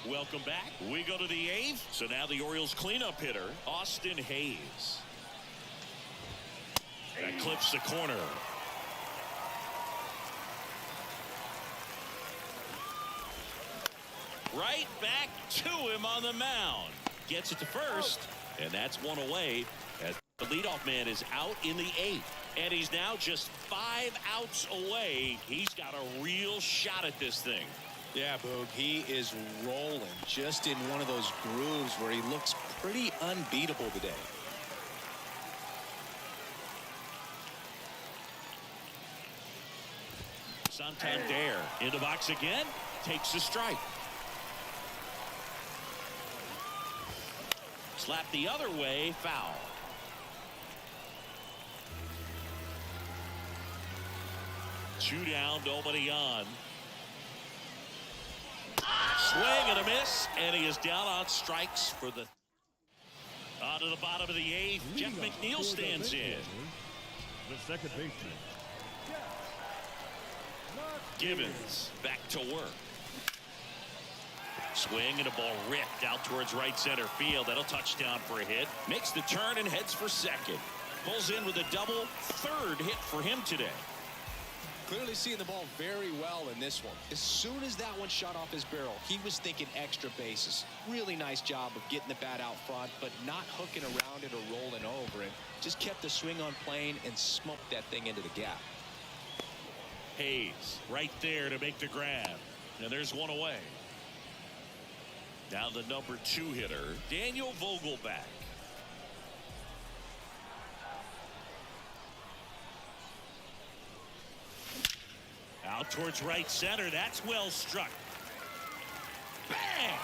Welcome back. We go to the 8th. So now the Orioles cleanup hitter, Austin Hayes. That clips the corner. Right back to him on the mound. Gets it to first, and that's one away as the leadoff man is out in the 8th. And he's now just 5 outs away. He's got a real shot at this thing. Yeah, Boog, he is rolling just in one of those grooves where he looks pretty unbeatable today. Santander in the box again, takes the strike. Slap the other way, foul. Two down, nobody on. Swing and a miss, and he is down on strikes for the. On to the bottom of the 8th, Jeff McNeil stands in. The second baseman. Givens back to work. Swing and a ball ripped out towards right center field. That'll touchdown for a hit. Makes the turn and heads for second. Pulls in with a double. Third hit for him today. Clearly seeing the ball very well in this one. As soon as that one shot off his barrel, he was thinking extra bases. Really nice job of getting the bat out front, but not hooking around it or rolling over it. Just kept the swing on plane and smoked that thing into the gap. Hayes right there to make the grab. And there's one away. Now the number 2 hitter, Daniel Vogelback. Out towards right center. That's well struck. Bang!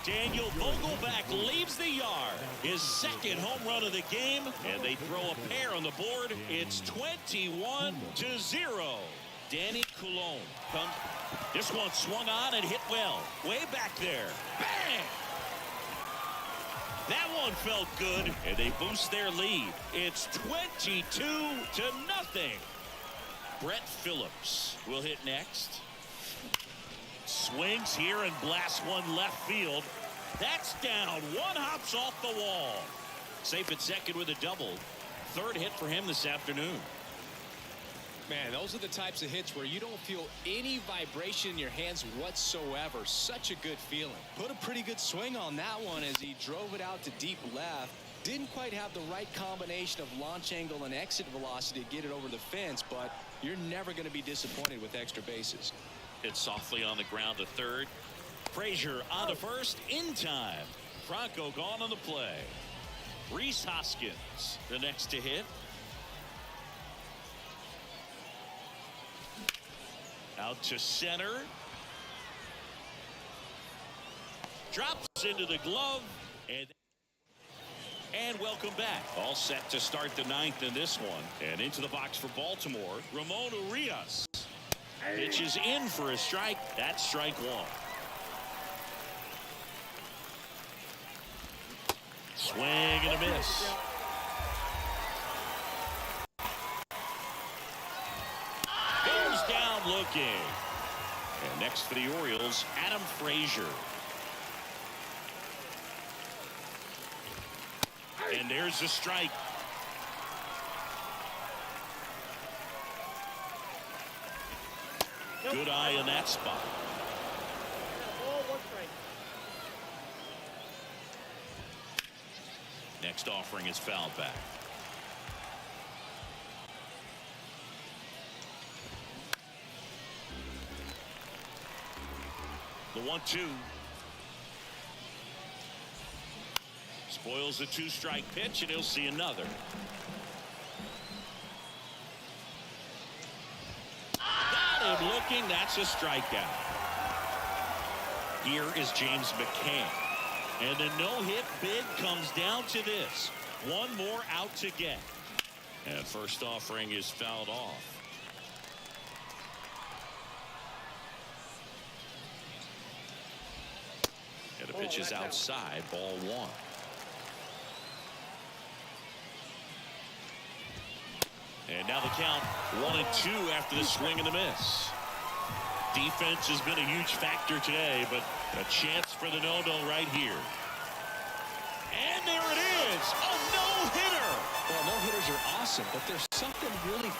Daniel Vogelback leaves the yard. His second home run of the game, and they throw a pair on the board. It's 21-0. Danny Coulombe comes. This one swung on and hit well. Way back there. Bang! That one felt good, and they boost their lead. It's 22-0. Brett Phillips will hit next. Swings here and blasts one left field. That's down. One hops off the wall. Safe at second with a double. Third hit for him this afternoon. Man, those are the types of hits where you don't feel any vibration in your hands whatsoever. Such a good feeling. Put a pretty good swing on that one as he drove it out to deep left. Didn't quite have the right combination of launch angle and exit velocity to get it over the fence, but you're never going to be disappointed with extra bases. It's softly on the ground to third. Frazier on to first in time. Franco gone on the play. Rhys Hoskins the next to hit. Out to center. Drops into the glove. And welcome back. All set to start the 9th in this one. And into the box for Baltimore, Ramon Urias. Pitches in for a strike. That's strike 1. Swing and a miss. Goes down looking. And next for the Orioles, Adam Frazier. And there's the strike. Good eye in that spot. Ball, 1 strike. Next offering is fouled back. The 1-2. Spoils the 2-strike pitch, and he'll see another. Got him looking. That's a strikeout. Here is James McCann. And the no-hit bid comes down to this. One more out to get. And first offering is fouled off. And the pitch is outside, ball 1. And now the count 1-2 after the swing and the miss. Defense has been a huge factor today, but a chance for the no-no right here. And there it is, a no-hitter. Well, no-hitters are awesome, but there's something really